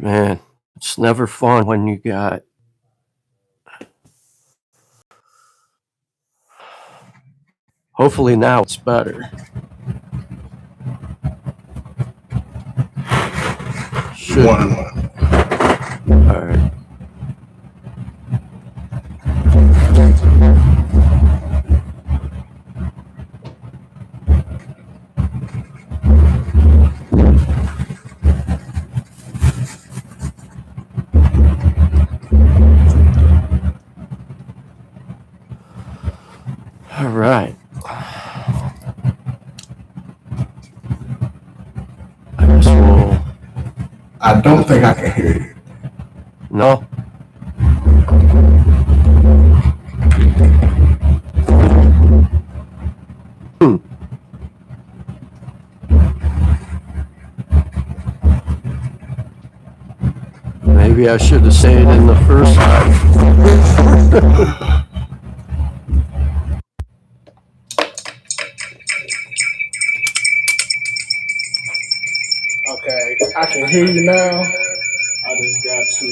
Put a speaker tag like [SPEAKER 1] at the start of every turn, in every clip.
[SPEAKER 1] Man, it's never fun when you got hopefully now it's better. Should be. All right. All right. I guess we'll.
[SPEAKER 2] I don't think I can hear you.
[SPEAKER 1] No. Maybe I should have said it in the first time.
[SPEAKER 2] Okay, I can hear you now. I just got to.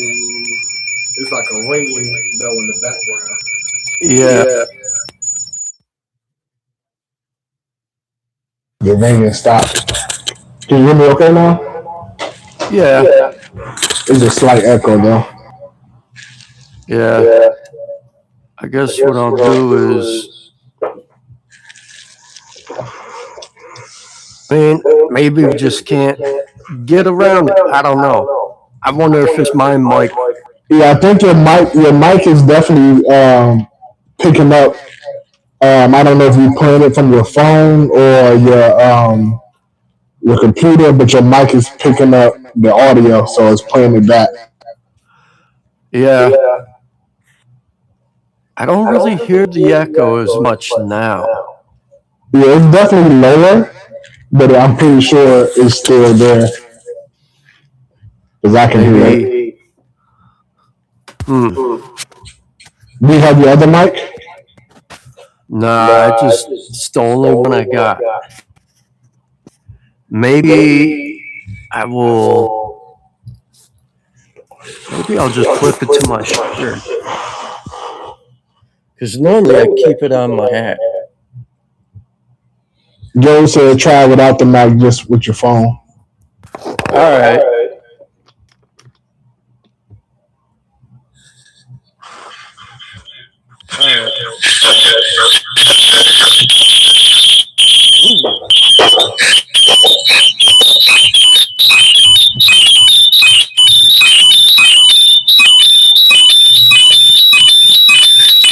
[SPEAKER 2] It's like a ringing bell in the background.
[SPEAKER 1] Yeah.
[SPEAKER 2] The ringing stopped. Can you hear me okay now?
[SPEAKER 1] Yeah.
[SPEAKER 2] It's a slight echo though.
[SPEAKER 1] Yeah. I guess what I'll do is. I mean, maybe we just can't get around it. I don't know. I wonder if it's my mic.
[SPEAKER 2] Yeah, I think your mic is definitely picking up. I don't know if you're playing it from your phone or your computer, but your mic is picking up the audio, so it's playing it back.
[SPEAKER 1] Yeah. I don't really hear the echo as much now.
[SPEAKER 2] Yeah, it's definitely lower, but I'm pretty sure it's still there. Because I can hear it. Do you have your other mic?
[SPEAKER 1] Nah, it's the only one I got. Maybe I'll just flip it to my shoulder. Because normally I keep it on my hat.
[SPEAKER 2] Joe said try without the mic, just with your phone.
[SPEAKER 1] All right.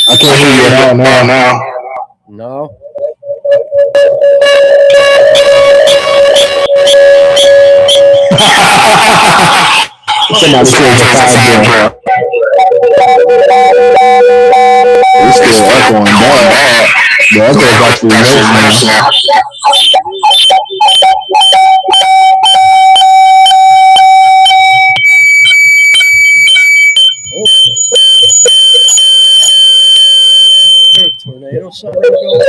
[SPEAKER 2] I can't hear you at all now.
[SPEAKER 1] No?
[SPEAKER 2] Somebody says a fire. It's still echoing bad. The echo is actually worse now.
[SPEAKER 1] Is there a tornado siren going?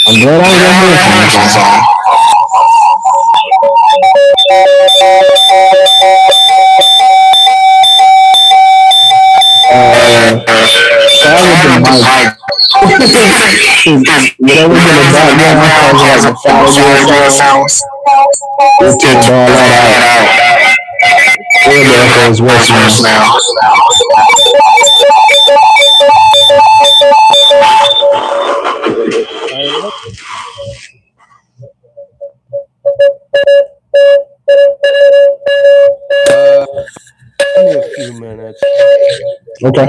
[SPEAKER 2] I'm glad I got my headphones on. Try with the mic. Whatever's in the background causing like the fire sounds. We'll take all that out. And the echo is worse now.
[SPEAKER 1] Give me a few minutes.
[SPEAKER 2] Okay.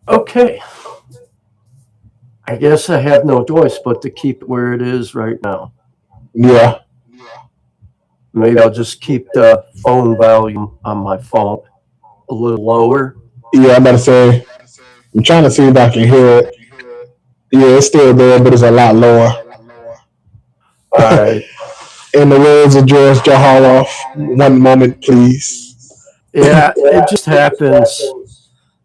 [SPEAKER 1] Okay. I guess I have no choice but to keep it where it is right now.
[SPEAKER 2] Yeah.
[SPEAKER 1] Maybe I'll just keep the phone volume on my phone a little lower.
[SPEAKER 2] Yeah, I'm about to say, I'm trying to see if I can hear it. Yeah, it's still there, but it's a lot lower.
[SPEAKER 1] All right.
[SPEAKER 2] In the words of George Zaharoff, one moment, please.
[SPEAKER 1] Yeah, it just happens.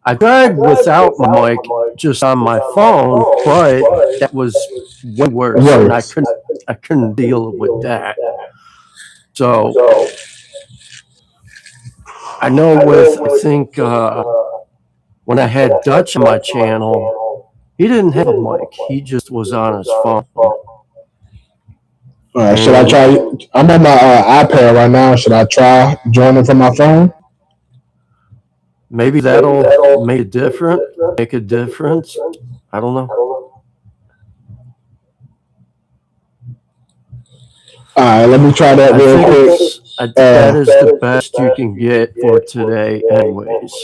[SPEAKER 1] I tried without my mic just on my phone, but that was way worse, and I
[SPEAKER 2] Words.
[SPEAKER 1] couldn't deal with that. So I know with I think when I had Dutch on my channel, he didn't have a mic. He just was on his phone,
[SPEAKER 2] All right, should I
[SPEAKER 1] and
[SPEAKER 2] try? I'm on my iPad right now. Should I try joining from my phone?
[SPEAKER 1] maybe that'll make a difference. I don't know.
[SPEAKER 2] All right, let me try that real quick.
[SPEAKER 1] I think that is the best you can get for today, anyways.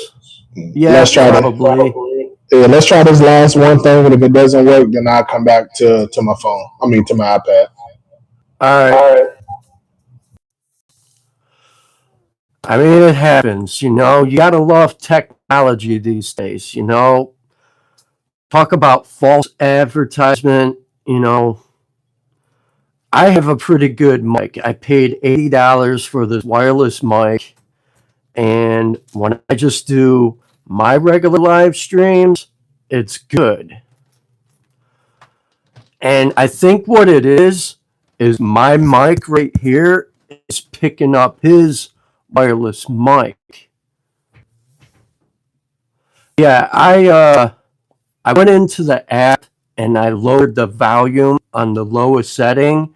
[SPEAKER 1] Yeah,
[SPEAKER 2] Let's try that.
[SPEAKER 1] probably.
[SPEAKER 2] Yeah, let's try this last one thing, and if it doesn't work, then I'll come back to my phone. I mean, to my iPad.
[SPEAKER 1] All right. I mean, it happens. You know, you gotta love technology these days. You know, talk about false advertisement. You know, I have a pretty good mic. I paid $80 for this wireless mic, and when I just do my regular live streams, it's good. And I think what it is my mic right here is picking up his wireless mic. Yeah, I went into the app and I lowered the volume on the lowest setting,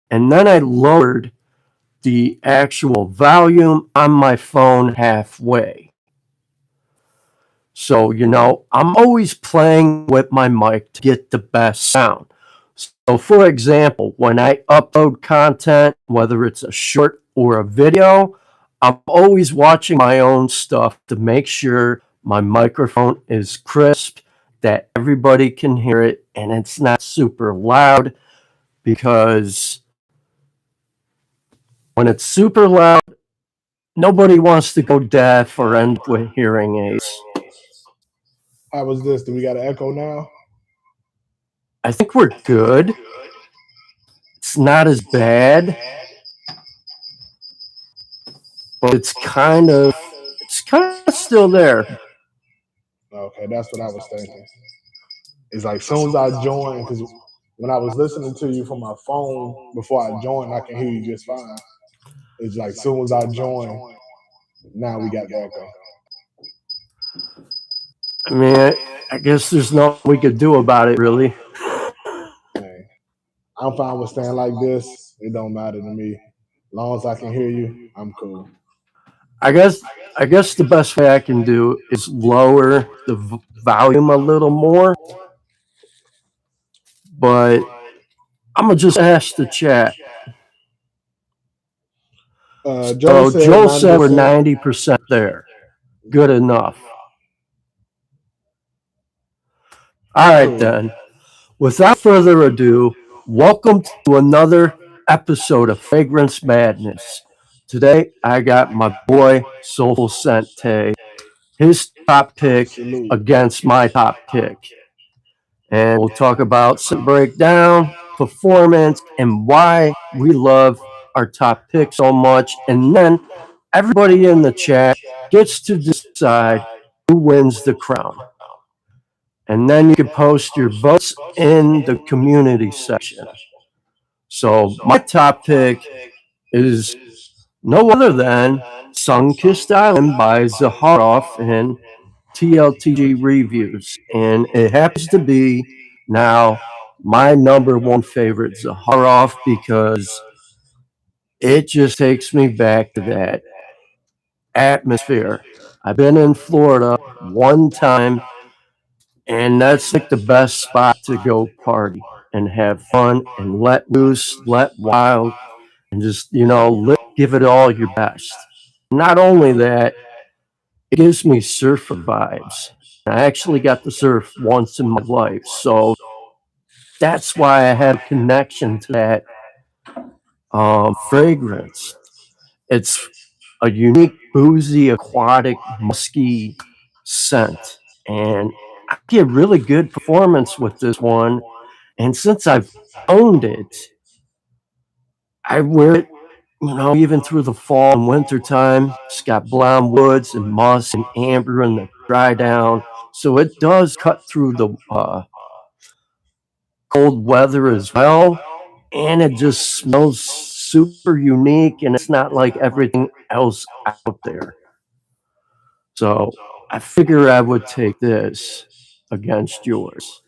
[SPEAKER 1] and then I lowered the actual volume on my phone halfway. So, you know, I'm always playing with my mic to get the best sound. So, for example, when I upload content, whether it's a short or a video, I'm always watching my own stuff to make sure my microphone is crisp, that everybody can hear it, and it's not super loud, because when it's super loud, nobody wants to go deaf or end up with hearing aids.
[SPEAKER 2] How was this? Do we got an echo now?
[SPEAKER 1] I think we're good. It's not as bad, but it's kind of still there.
[SPEAKER 2] Okay, that's what I was thinking. It's like soon as I join, because when I was listening to you from my phone before I joined, I can hear you just fine. It's like soon as I join, now we got the echo.
[SPEAKER 1] I mean, I guess there's nothing we could do about it, really.
[SPEAKER 2] Hey, I'm fine with staying like this. It don't matter to me. As long as I can hear you, I'm cool.
[SPEAKER 1] I guess the best way I can do is lower the volume a little more, but I'm gonna just ask the chat.
[SPEAKER 2] Joe
[SPEAKER 1] So
[SPEAKER 2] said
[SPEAKER 1] Joel said we're
[SPEAKER 2] 90%.
[SPEAKER 1] 90% there. Good enough. All right,
[SPEAKER 2] Cool.
[SPEAKER 1] then. Without further ado, welcome to another episode of Fragrance Madness. Today, I got my boy Soulful Sente, his top pick
[SPEAKER 2] Salute.
[SPEAKER 1] against my top pick. And we'll talk about some breakdown, performance, and why we love our top pick so much. And then everybody in the chat gets to decide who wins the crown. And then you can post your votes in the community section. So my top pick is no other than Sun-Kissed Island by Zaharoff and TLTG Reviews. And it happens to be now my number one favorite Zaharoff, because it just takes me back to that atmosphere. I've been in Florida one time, and that's like the best spot to go party and have fun and let loose, let wild, and just, you know, give it all your best. Not only that, it gives me surfer vibes. I actually got to surf once in my life, so that's why I have a connection to that fragrance. It's a unique, boozy, aquatic, musky scent, and I get really good performance with this one. And since I've owned it, I wear it, even through the fall and winter time. It's got brown woods and musk and amber and the dry down, so it does cut through the cold weather as well. And it just smells super unique, and it's not like everything else out there. So I figure I would take this against yours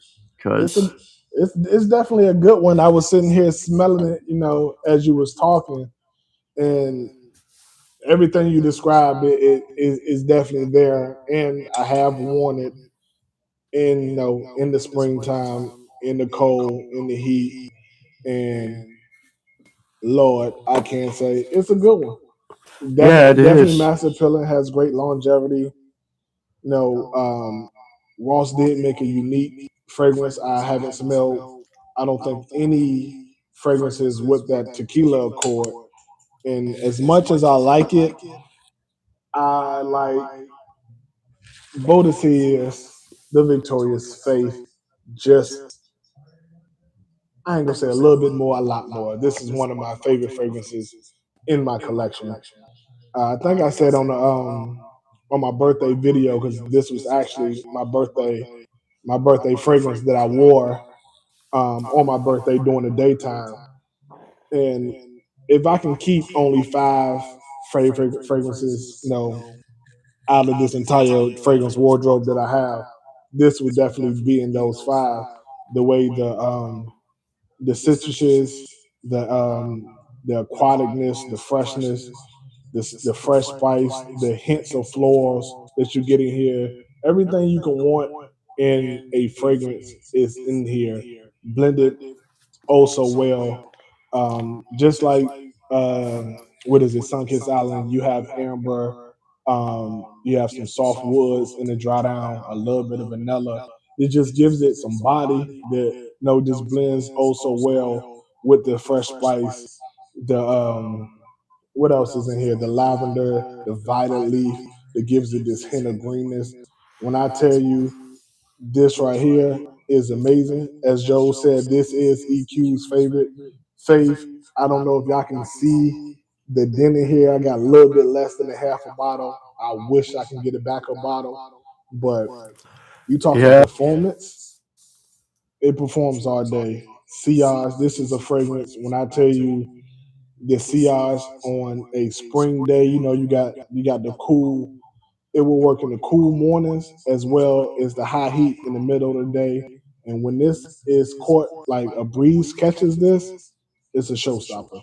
[SPEAKER 2] It's a
[SPEAKER 1] because
[SPEAKER 2] it's definitely a good one. I was sitting here smelling it, as you was talking, and everything you described is definitely there. And I have worn it in the springtime, in the cold, in the heat, and Lord, I can't say it's a good one.
[SPEAKER 1] yeah, it
[SPEAKER 2] Definitely
[SPEAKER 1] is.
[SPEAKER 2] mass appealing, has great longevity. You know, Ross did make a unique fragrance. I haven't smelled, I don't think, any fragrances with that tequila accord. And as much as I like it, I like Boadicea The Victorious Faith. Just, I ain't gonna say a little bit more, a lot more. This is one of my favorite fragrances in my collection. I think I said on my birthday video, because this was actually my birthday fragrance that I wore on my birthday during the daytime. And if I can keep only five favorite fragrances, out of this entire fragrance wardrobe that I have, this would definitely be in those five. The way the citruses, the aquaticness, the freshness, the fresh spice, the hints of florals that you get in here. Everything you can want in a fragrance is in here, blended oh so well. Just like what is it, Sun-Kissed Island? You have amber, you have some soft woods in the dry down, a little bit of vanilla. It just gives it some body that just blends oh so well with the fresh spice. The what else is in here? The lavender, the violet leaf that gives it this hint of greenness. When I tell you this right here is amazing, as Joe said, this is EQ's favorite. Faith. I don't know if y'all can see the dent in here. I got a little bit less than a half a bottle. I wish I can get it back a bottle, but you talking
[SPEAKER 1] Yeah,
[SPEAKER 2] performance, it performs all day. Sillage, this is a fragrance. When I tell you the sillage on a spring day, you got the cool. It will work in the cool mornings as well as the high heat in the middle of the day. And when this is caught, like a breeze catches this, it's a showstopper.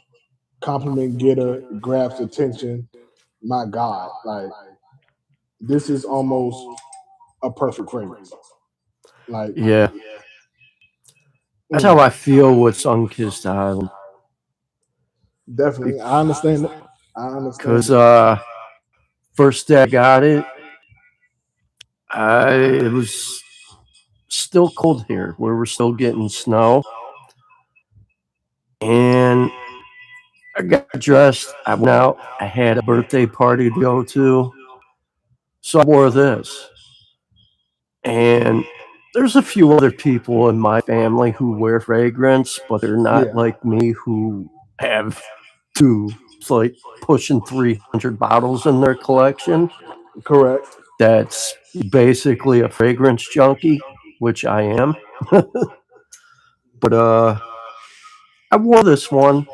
[SPEAKER 2] Compliment getter, grabs attention. My God, like this is almost a perfect fragrance. Like,
[SPEAKER 1] yeah. That's how
[SPEAKER 2] mm,
[SPEAKER 1] I feel with Sunkissed Island.
[SPEAKER 2] definitely, I understand it. I understand
[SPEAKER 1] Because
[SPEAKER 2] it.
[SPEAKER 1] first day I got it, it was still cold here. We were still getting snow. And I got dressed. I went out. I had a birthday party to go to. So I wore this. And there's a few other people in my family who wear fragrance, but they're not
[SPEAKER 2] Yeah,
[SPEAKER 1] like me who have two, it's like pushing 300 bottles in their collection.
[SPEAKER 2] correct.
[SPEAKER 1] That's basically a fragrance junkie, which I am. But I wore this one.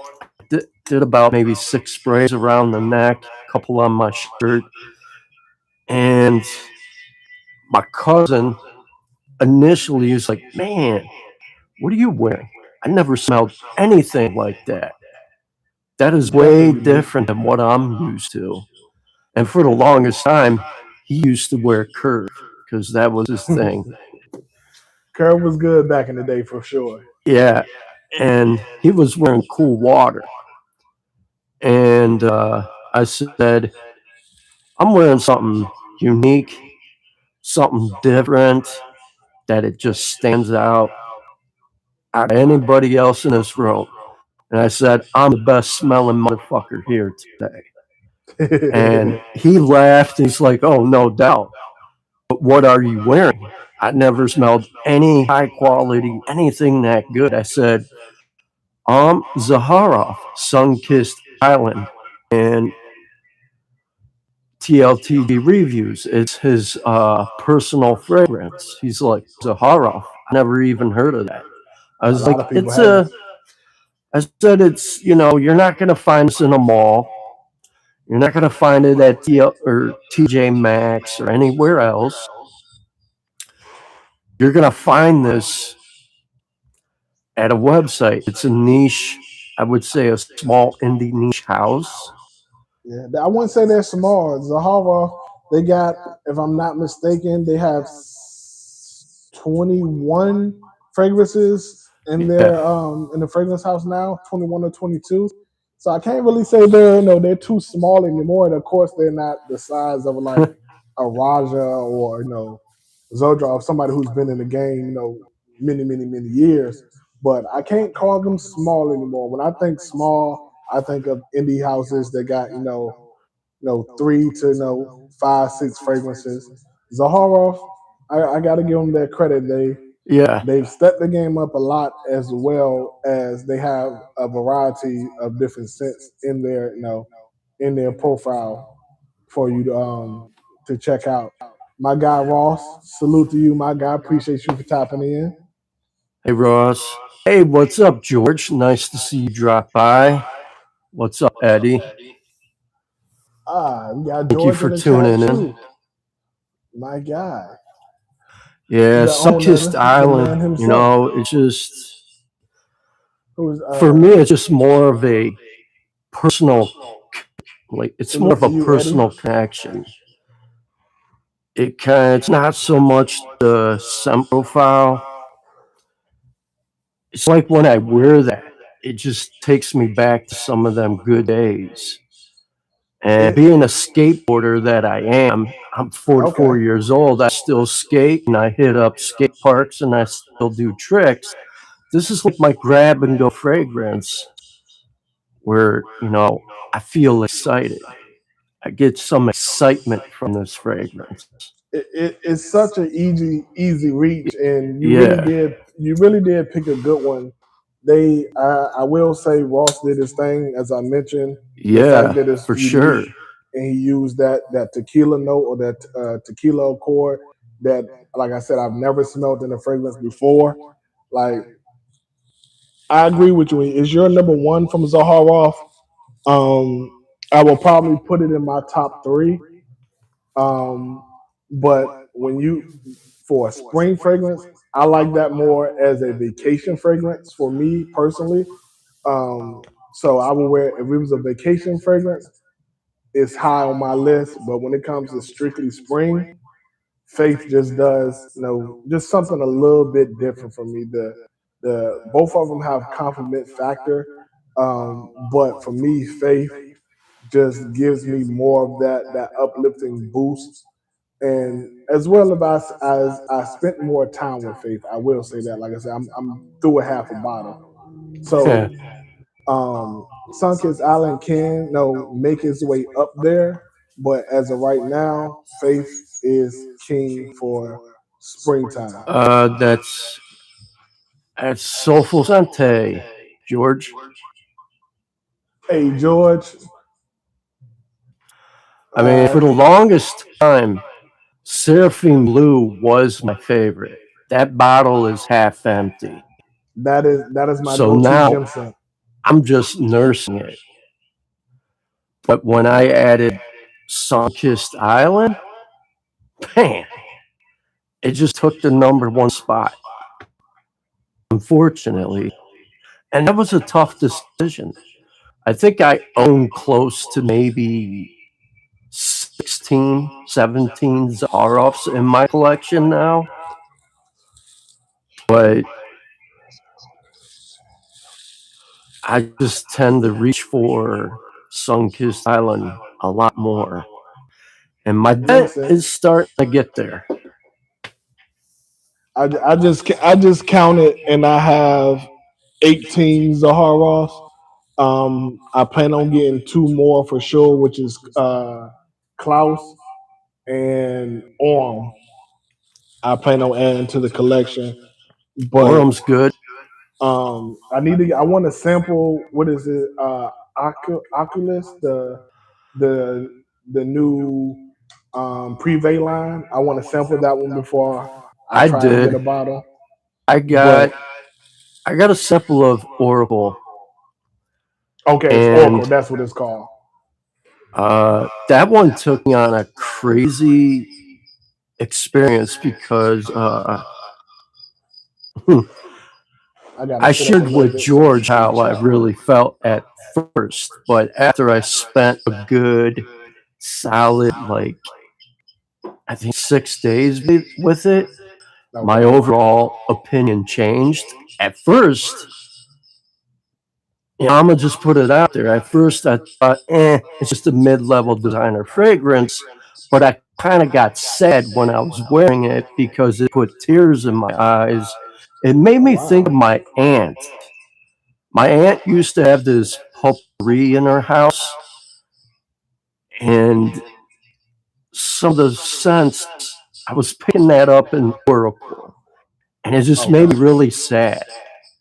[SPEAKER 1] Did about maybe 6 sprays around the neck, a couple on my shirt, and my cousin initially was like, "Man, what are you wearing? I never smelled anything like that. That is way
[SPEAKER 2] Definitely unique.
[SPEAKER 1] different than what I'm used to." And for the longest time, he used to wear Curve because that was his thing.
[SPEAKER 2] Curve was good back in the day for sure.
[SPEAKER 1] Yeah, and he was wearing Cool Water. And I said, I'm wearing something. unique, something different, that it just stands out of anybody else in this room. And I said, I'm the best smelling motherfucker here today. And he laughed and he's like, oh, no doubt. But what are you wearing? I never smelled any high quality, anything that good. I said, Zaharoff, Sun-Kissed Island. And TLTG Reviews, it's his personal fragrance. He's like, Zaharoff. I never even heard of that. I
[SPEAKER 2] A
[SPEAKER 1] was
[SPEAKER 2] lot
[SPEAKER 1] like,
[SPEAKER 2] of people haven't.
[SPEAKER 1] I said, it's, you're not going to find this in a mall. You're not going to find it at or TJ Maxx or anywhere else. You're going to find this at a website. It's a niche, I would say a small indie niche house.
[SPEAKER 2] Yeah, I wouldn't say they're small. Zaharoff, they got, if I'm not mistaken, they have 21 fragrances in the fragrance house now, 21 or 22. So I can't really say they're too small anymore. And of course, they're not the size of like a Raja or Zodrov, somebody who's been in the game, many years. But I can't call them small anymore. When I think small, I think of indie houses that got three to 5, 6 fragrances. Zaharoff, I got to give them their credit.
[SPEAKER 1] Yeah.
[SPEAKER 2] They've stepped the game up a lot, as well as they have a variety of different scents in their profile for you to check out. My guy Ross, salute to you, my guy. Appreciate you for tapping in.
[SPEAKER 1] Hey, Ross. Hey, what's up, George? Nice to see you drop by. What's up, Eddie?
[SPEAKER 2] We got
[SPEAKER 1] Thank you
[SPEAKER 2] George in
[SPEAKER 1] for
[SPEAKER 2] the chat
[SPEAKER 1] tuning in.
[SPEAKER 2] too. My guy,
[SPEAKER 1] Yeah,
[SPEAKER 2] the owner,
[SPEAKER 1] Sun-Kissed
[SPEAKER 2] the man
[SPEAKER 1] Island,
[SPEAKER 2] himself.
[SPEAKER 1] it's just,
[SPEAKER 2] Who's
[SPEAKER 1] for me, it's just more of a personal, like, it's more
[SPEAKER 2] salute
[SPEAKER 1] of
[SPEAKER 2] to
[SPEAKER 1] a
[SPEAKER 2] you, Eddie.
[SPEAKER 1] personal connection. It's not so much the scent profile. It's like when I wear that, it just takes me back to some of them good days. And
[SPEAKER 2] It
[SPEAKER 1] being a skateboarder that I am, I'm 44
[SPEAKER 2] okay.
[SPEAKER 1] years old. I still skate and I hit up skate parks and I still do tricks. This is like my grab and go fragrance where, I feel excited. I get some excitement from this fragrance.
[SPEAKER 2] It's such an easy reach, and
[SPEAKER 1] Yeah.
[SPEAKER 2] you really did pick a good one. I will say Ross did his thing, as I mentioned, the fact
[SPEAKER 1] Yeah,
[SPEAKER 2] that it's
[SPEAKER 1] for
[SPEAKER 2] unique,
[SPEAKER 1] sure.
[SPEAKER 2] and he used that tequila note or that tequila accord that, like I said, I've never smelled in a fragrance before. Like, I agree with you. Is your number one from Zaharoff? Um, I will probably put it in my top three. Um, but when you for a spring fragrance, I like that more as a vacation fragrance for me personally. So I will wear, if it was a vacation fragrance, it's high on my list. But when it comes to strictly spring, Faith just does just something a little bit different for me. The both of them have compliment factor, but for me, Faith just gives me more of that uplifting boost. And as well as I spent more time with Faith, I will say that. Like I said, I'm through a half a bottle. So
[SPEAKER 1] Yeah.
[SPEAKER 2] Sunkist Island can make his way up there, but as of right now, Faith is king for springtime.
[SPEAKER 1] That's Soulful Sante, George.
[SPEAKER 2] Hey George,
[SPEAKER 1] I mean,
[SPEAKER 2] uh,
[SPEAKER 1] for the longest time, Seraphim Blue was my favorite. That bottle is half empty.
[SPEAKER 2] that is my
[SPEAKER 1] So
[SPEAKER 2] go-to
[SPEAKER 1] now
[SPEAKER 2] gem scent.
[SPEAKER 1] I'm just nursing it. But when I added Sun-Kissed Island, man, it just took the number one spot, unfortunately. And that was a tough decision. I think I own close to maybe 16, 17 Zaharoffs in my collection now. But I just tend to reach for Sun-Kissed Island a lot more. and my
[SPEAKER 2] Makes
[SPEAKER 1] dent
[SPEAKER 2] sense.
[SPEAKER 1] is starting to get there.
[SPEAKER 2] I just counted and I have 18 Zaharovs. I plan on getting two more for sure, which is Klaus and Orm. I plan on adding to the collection, but
[SPEAKER 1] Orum's good.
[SPEAKER 2] I want to sample what is it? Oculus, the the new Privé line. I want to sample that one before I
[SPEAKER 1] I
[SPEAKER 2] try and get
[SPEAKER 1] did.
[SPEAKER 2] a bottle.
[SPEAKER 1] I
[SPEAKER 2] But
[SPEAKER 1] got I got a sample of Oracle,
[SPEAKER 2] okay, it's Oracle.
[SPEAKER 1] and
[SPEAKER 2] That's what it's called.
[SPEAKER 1] that one took me on a crazy experience because
[SPEAKER 2] I gotta
[SPEAKER 1] I
[SPEAKER 2] sit up a
[SPEAKER 1] shared
[SPEAKER 2] little
[SPEAKER 1] with
[SPEAKER 2] bit so
[SPEAKER 1] George
[SPEAKER 2] she can
[SPEAKER 1] how I
[SPEAKER 2] chat.
[SPEAKER 1] really felt at first, but after I spent a good solid, like, I think 6 days with it, my
[SPEAKER 2] Okay.
[SPEAKER 1] overall opinion changed. At first, I'm gonna just put it out there. At first, I thought, it's just a mid-level designer fragrance, but I kind of got sad when I was wearing it because it put tears in my eyes. It made
[SPEAKER 2] Oh
[SPEAKER 1] me
[SPEAKER 2] wow.
[SPEAKER 1] think of my aunt. My aunt used to have this potpourri in her house, and some of the scents, I was picking that up in Whirlpool, and it just made
[SPEAKER 2] Okay.
[SPEAKER 1] me really sad.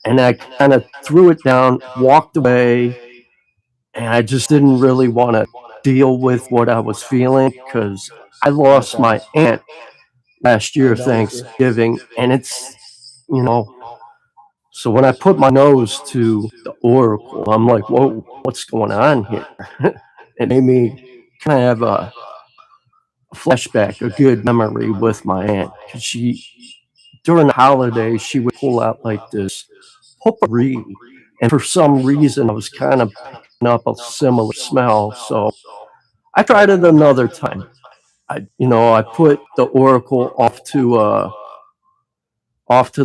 [SPEAKER 1] And I kind of threw it down, walked away, and I just didn't really want to deal with what I was feeling because I lost
[SPEAKER 2] Okay.
[SPEAKER 1] my aunt last year,
[SPEAKER 2] Condolences.
[SPEAKER 1] Thanksgiving, and it's, you know, so when I put my nose to the Oracle, I'm like, whoa, what's going on here? It made me kind of have a flashback, a good memory with my aunt because during the holidays, she would pull out like this potpourri, and for some reason, I was kind of picking up a similar smell. So I tried it
[SPEAKER 2] Okay.
[SPEAKER 1] another time. I put the Oracle off to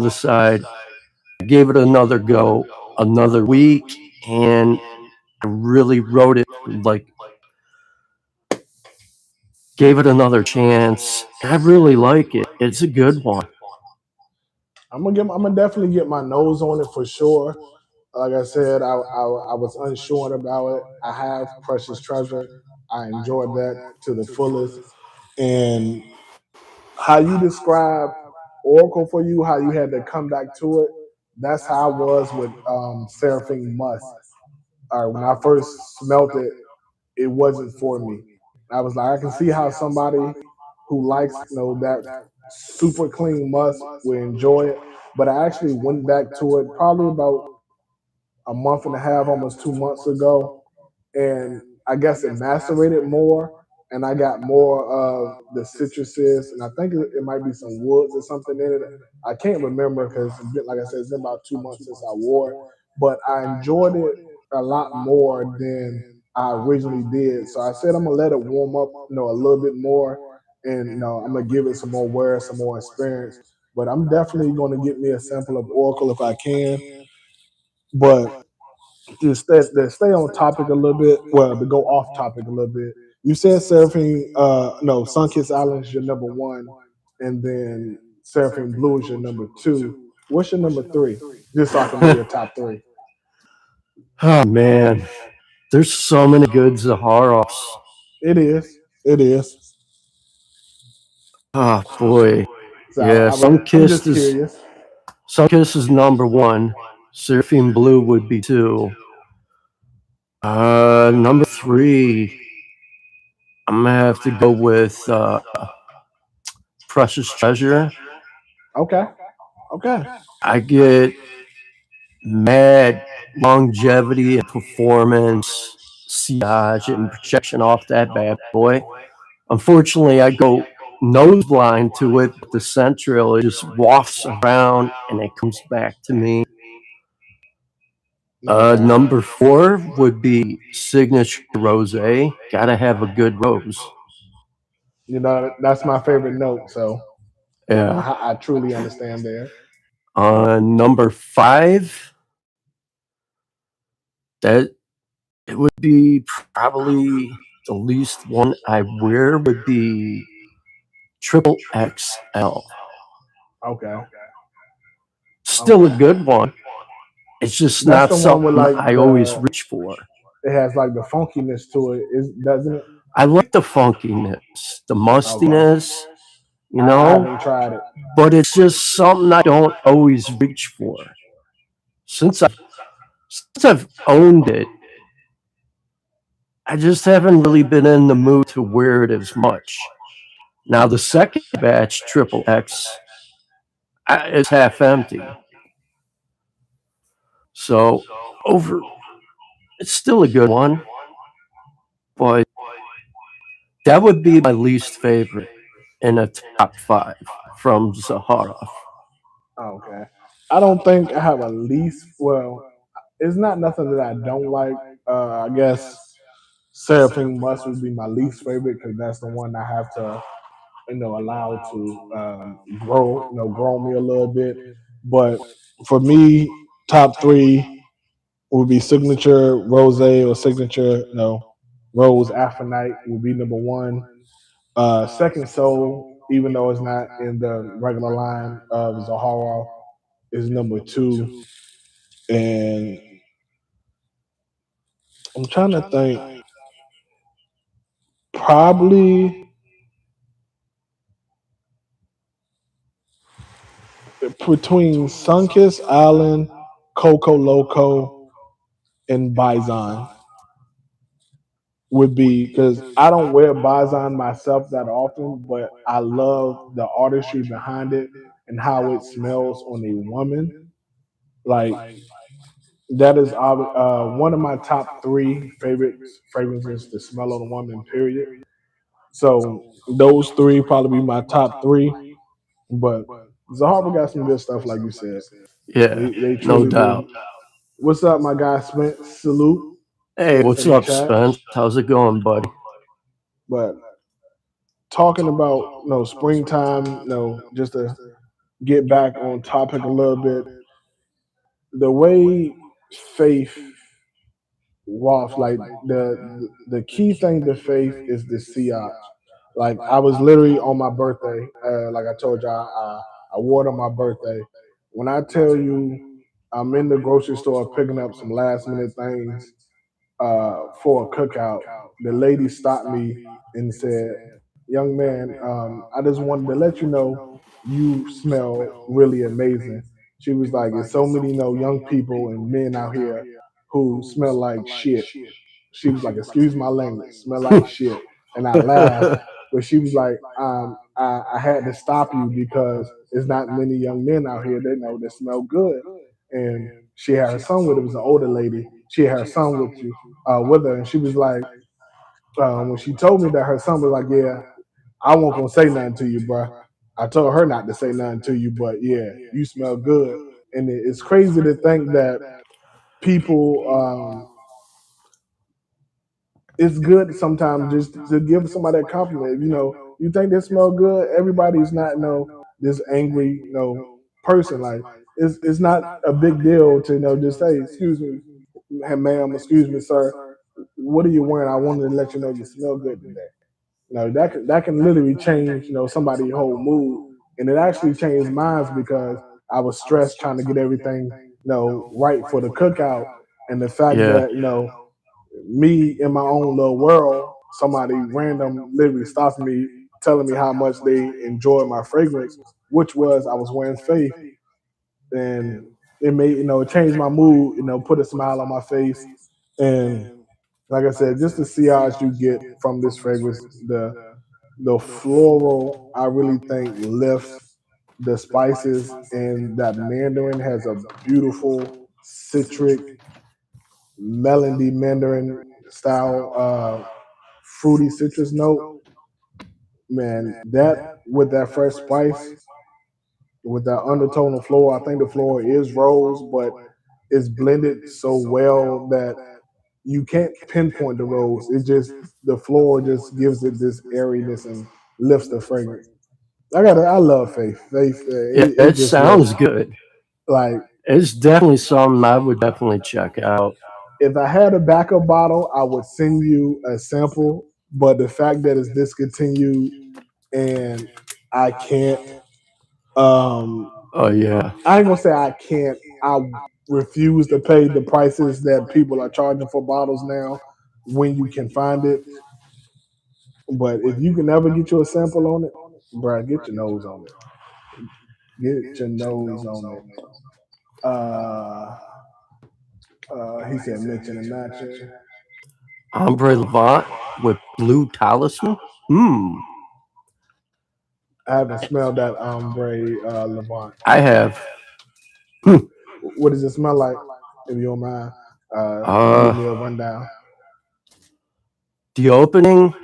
[SPEAKER 1] the side. I gave it another go, another week, and I really wrote it like gave it another chance. I really like it. It's a good one.
[SPEAKER 2] I'm gonna definitely get my nose on it for sure. Like I said, I was unsure about it. I have Precious Treasure. I enjoyed that to the fullest. And how you describe Oracle for you, how you had to come back to it, that's how I was with Seraphine Musk. When I first smelt it, it wasn't for me. I was like, I can see how somebody who likes that super clean musk will enjoy it. But I actually went back to it probably about a month and a half, almost 2 months ago, and I guess it macerated more, and I got more of the citruses, and I think it might be some woods or something in it. I can't remember because, like I said, it's been about 2 months since I wore it, but I enjoyed it a lot more than I originally did. So I said I'm gonna let it warm up, a little bit more, and I'm gonna give it some more wear, some more experience. But I'm definitely gonna get me a sample of Oracle if I can. But to stay on topic a little bit, well, to go off topic a little bit, you said Seraphine, no, Sun-Kissed Island is your number one, and then Seraphine Blue is your number two. What's your number three? Just so I can know your top three.
[SPEAKER 1] Oh man, there's so many good Zaharoffs.
[SPEAKER 2] It is. It is.
[SPEAKER 1] Oh boy,
[SPEAKER 2] So
[SPEAKER 1] yeah.
[SPEAKER 2] I'm just curious.
[SPEAKER 1] Sunkiss is number one. Seraphine Blue would be two. Number three, I'm gonna have to go with Precious Treasure.
[SPEAKER 2] Okay. Okay.
[SPEAKER 1] I get mad longevity and performance, sillage and projection off that bad boy. Unfortunately, I go nose blind to it, but the central it just wafts around and it comes back to me.
[SPEAKER 2] Okay.
[SPEAKER 1] Number four would be Signature Rose. Gotta have a good rose.
[SPEAKER 2] That's my favorite note. So
[SPEAKER 1] Yeah.
[SPEAKER 2] I truly understand there.
[SPEAKER 1] Number five, that it would be probably. the least one I wear would be triple XL.
[SPEAKER 2] Okay.
[SPEAKER 1] Still a
[SPEAKER 2] Okay.
[SPEAKER 1] good one. It's just
[SPEAKER 2] That's
[SPEAKER 1] not
[SPEAKER 2] the one with
[SPEAKER 1] something
[SPEAKER 2] like
[SPEAKER 1] I always
[SPEAKER 2] the
[SPEAKER 1] reach for.
[SPEAKER 2] it has like the funkiness to it, is doesn't it?
[SPEAKER 1] I like the funkiness, the
[SPEAKER 2] Okay.
[SPEAKER 1] mustiness,
[SPEAKER 2] I haven't tried it.
[SPEAKER 1] but it's just something I don't always reach for. Since I've owned it, I just haven't really been in the mood to wear it as much. Now the second batch, Triple X, is half empty, so over it's still a good one, but that would be my least favorite in a top five from Zaharov.
[SPEAKER 2] Okay. I don't think I have a least. Well, it's not nothing that I don't like. I guess Seraphim Musk would be my least favorite because that's the one I have to, allow to grow, grow me a little bit. But for me, top three would be signature rose or signature, rose after night would be number one. Second soul, even though it's not in the regular line of Zaharoff, is number two. And I'm trying to think, probably between Sunkissed Island, Coco Loco, and Bison would be because I don't wear Bison myself that often, but I love the artistry behind it and how it smells on a woman. Like that is one of my top three favorite fragrances to smell on a woman. Period. So those three probably be my top three. But Zaharba got some good stuff, like you said.
[SPEAKER 1] Yeah,
[SPEAKER 2] They
[SPEAKER 1] no
[SPEAKER 2] truly do.
[SPEAKER 1] doubt.
[SPEAKER 2] What's up, my guy Spence? Salute
[SPEAKER 1] Hey, what's
[SPEAKER 2] in the
[SPEAKER 1] up,
[SPEAKER 2] chat.
[SPEAKER 1] Spence? How's it going, buddy?
[SPEAKER 2] But talking about springtime, just to get back on topic a little bit, the way faith walks, like the key thing to faith is the sillage. Like I was literally on my birthday, like I told y'all, I wore it on my birthday. When I tell you, I'm in the grocery store picking up some last minute things for a cookout. The lady stopped me and said, "Young man, I just wanted to let you know you smell really amazing." She was like, "There's so many young people and men out here who smell like shit." She was like, "Excuse my language, smell like shit," and I laughed. But she was like, I had to stop you because there's not many young men out here that know that smell good." And she had her son with her. It was an older lady. She had her son with her, and she was like, when she told me that her son was like, "Yeah, I won't gonna say nothing to you, bruh." I told her not to say nothing to you, but yeah, you smell good. And it's crazy to think that people, it's good sometimes just to give somebody a compliment. You think they smell good. Everybody's not this angry person. Like it's not a big deal to just say, "Excuse me, hey, ma'am, excuse me, sir. What are you wearing? I wanted to let you know you smell good today." That can literally change somebody's whole mood, and it actually changed mine because I was stressed trying to get everything right for the cookout, and the fact
[SPEAKER 1] Yeah,
[SPEAKER 2] that me in my own little world, somebody random literally stopped me, telling me how much they enjoyed my fragrance, which was I was wearing Faith, and it made it changed my mood, put a smile on my face, and like I said, just the sillage you get from this fragrance, the floral, I really think lifts the spices, and that mandarin has a beautiful citric melody mandarin style fruity citrus note. Man, that with that fresh spice, with that undertone of floral, I think the floral is rose, but it's blended so well that you can't pinpoint the rose. It just the floral just gives it this airiness and lifts the fragrance. I love Faith. Faith,
[SPEAKER 1] yeah,
[SPEAKER 2] it
[SPEAKER 1] it
[SPEAKER 2] just lifts.
[SPEAKER 1] sounds good.
[SPEAKER 2] Like
[SPEAKER 1] It's definitely something I would definitely check out.
[SPEAKER 2] if I had a backup bottle, I would send you a sample but the fact that it's discontinued and I can't, um,
[SPEAKER 1] Oh yeah.
[SPEAKER 2] I ain't gonna say I can't. I refuse to pay the prices that people are charging for bottles now when you can find it. But if you can never get you a sample on it, bruh, get your nose on it. Get your nose on it. Uh, he said mention and matching.
[SPEAKER 1] Ombre Levant with blue talisman. Hmm.
[SPEAKER 2] I haven't smelled that ombre Levant.
[SPEAKER 1] I have. Hmm.
[SPEAKER 2] What does it smell like? If you don't mind, give
[SPEAKER 1] Uh,
[SPEAKER 2] me a rundown.
[SPEAKER 1] the opening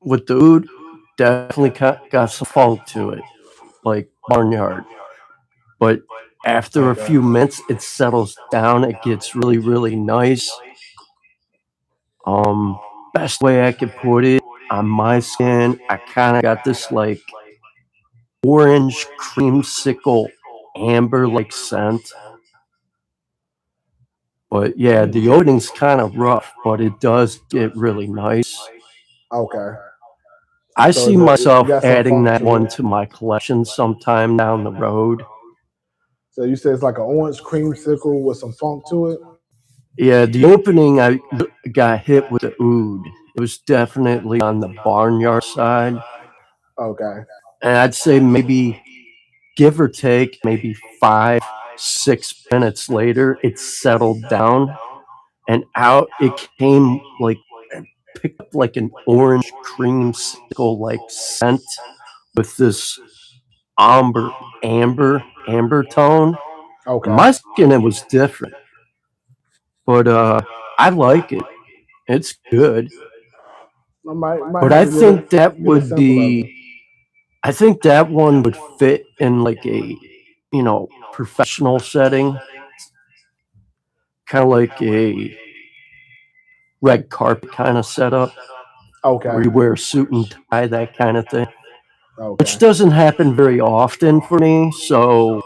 [SPEAKER 1] with the oud definitely got some funk to it, like barnyard. But after a
[SPEAKER 2] Okay.
[SPEAKER 1] few minutes, it settles down. It gets really, really nice. Best way I could put it on my skin, I kind of got this like orange creamsicle amber like scent. But yeah, the
[SPEAKER 2] Hmm.
[SPEAKER 1] opening's kind of rough, but it does get really nice.
[SPEAKER 2] Okay.
[SPEAKER 1] I
[SPEAKER 2] So
[SPEAKER 1] see
[SPEAKER 2] it
[SPEAKER 1] myself
[SPEAKER 2] got some
[SPEAKER 1] adding
[SPEAKER 2] funk
[SPEAKER 1] that
[SPEAKER 2] to
[SPEAKER 1] one
[SPEAKER 2] it.
[SPEAKER 1] to my collection sometime down the road.
[SPEAKER 2] So you say it's like an orange creamsicle with some funk to it.
[SPEAKER 1] Yeah, the opening I got hit with the oud. It was definitely on the barnyard side.
[SPEAKER 2] Okay.
[SPEAKER 1] And I'd say maybe give or take maybe 5, 6 minutes later, it settled down and out it came like picked up like an orange creamsicle like scent with this amber tone. And
[SPEAKER 2] Okay.
[SPEAKER 1] my skin it was different, but I like it. It's good.
[SPEAKER 2] I might
[SPEAKER 1] But
[SPEAKER 2] have
[SPEAKER 1] I
[SPEAKER 2] to
[SPEAKER 1] think that
[SPEAKER 2] get a
[SPEAKER 1] would
[SPEAKER 2] sample of it.
[SPEAKER 1] be I think that one would fit in like a professional setting, kind of like a red carpet kind of setup where
[SPEAKER 2] Okay.
[SPEAKER 1] you wear a suit and tie, that kind of thing, which
[SPEAKER 2] Okay.
[SPEAKER 1] doesn't happen very often for me. So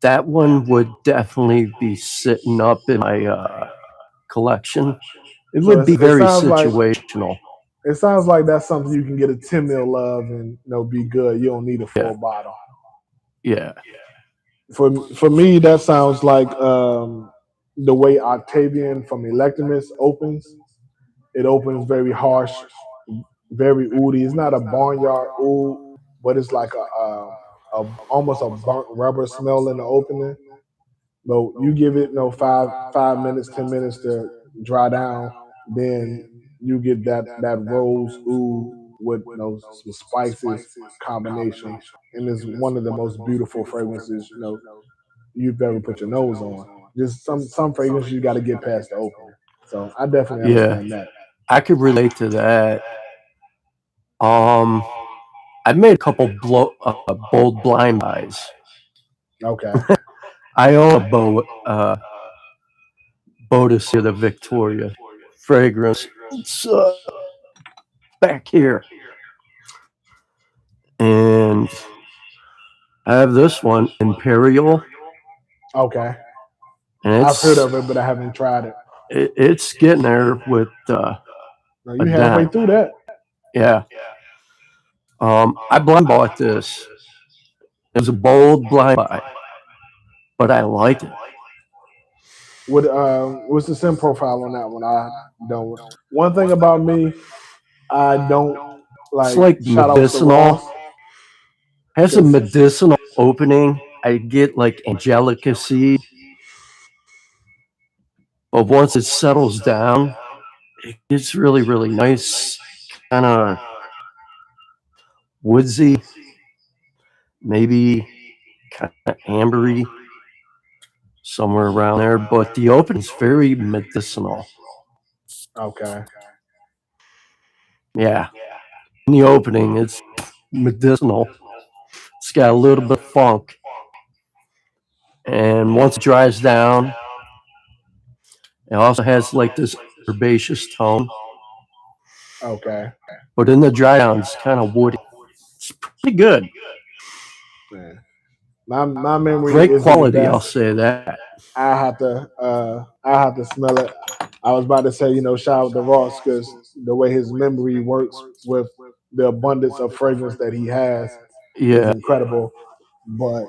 [SPEAKER 1] that one would definitely be sitting up in my collection. It
[SPEAKER 2] So
[SPEAKER 1] would be
[SPEAKER 2] it
[SPEAKER 1] very
[SPEAKER 2] sounds like
[SPEAKER 1] situational.
[SPEAKER 2] that's something you can get a 10 ml of and be good. You don't need a
[SPEAKER 1] Yeah,
[SPEAKER 2] full bottle.
[SPEAKER 1] yeah,
[SPEAKER 2] For me, that sounds like the way Octavian from Electimus opens. It opens very harsh, very oody. It's not a barnyard oud, but it's like a almost a burnt rubber smell in the opening. But you give it 5 minutes, 10 minutes to dry down, then you get that rose oud with some spices combination, and it's one of the most beautiful fragrances you've ever put your nose on. Just some fragrances you got to get past the opening. So I definitely
[SPEAKER 1] yeah.
[SPEAKER 2] understand that.
[SPEAKER 1] I could relate to that. Um, I've made a couple bold blind buys.
[SPEAKER 2] Okay.
[SPEAKER 1] I own a Boadicea The Victorious fragrance. It's back here, and I have this one Imperial,
[SPEAKER 2] Okay.
[SPEAKER 1] and
[SPEAKER 2] I've heard of it, but I haven't tried it.
[SPEAKER 1] it's getting there with
[SPEAKER 2] Now
[SPEAKER 1] a
[SPEAKER 2] you halfway
[SPEAKER 1] dime.
[SPEAKER 2] through that.
[SPEAKER 1] Yeah. I blind bought this. It was a bold blind buy, but I liked it.
[SPEAKER 2] What's the scent profile on that one? I don't. One thing about me, I don't
[SPEAKER 1] It's
[SPEAKER 2] like
[SPEAKER 1] like
[SPEAKER 2] shout outs to
[SPEAKER 1] medicinal.
[SPEAKER 2] Ross
[SPEAKER 1] Has a
[SPEAKER 2] because
[SPEAKER 1] medicinal opening. I get like angelica seed, but once it settles down, it's really, really nice. Kind of woodsy, maybe kind of ambery, somewhere around there. But the opening's very medicinal.
[SPEAKER 2] okay,
[SPEAKER 1] Yeah, in the opening, it's medicinal. It's got a little bit of funk, and once it dries down, it also has like this herbaceous tone.
[SPEAKER 2] okay,
[SPEAKER 1] But in the dry down, it's kind of woody. It's pretty good.
[SPEAKER 2] man. My memory
[SPEAKER 1] Great
[SPEAKER 2] isn't the
[SPEAKER 1] quality, I'll
[SPEAKER 2] best.
[SPEAKER 1] say that.
[SPEAKER 2] I have to smell it. I was about to say, shout out to Ross because the way his memory works with the abundance of fragrance that he has is
[SPEAKER 1] Yeah,
[SPEAKER 2] incredible. But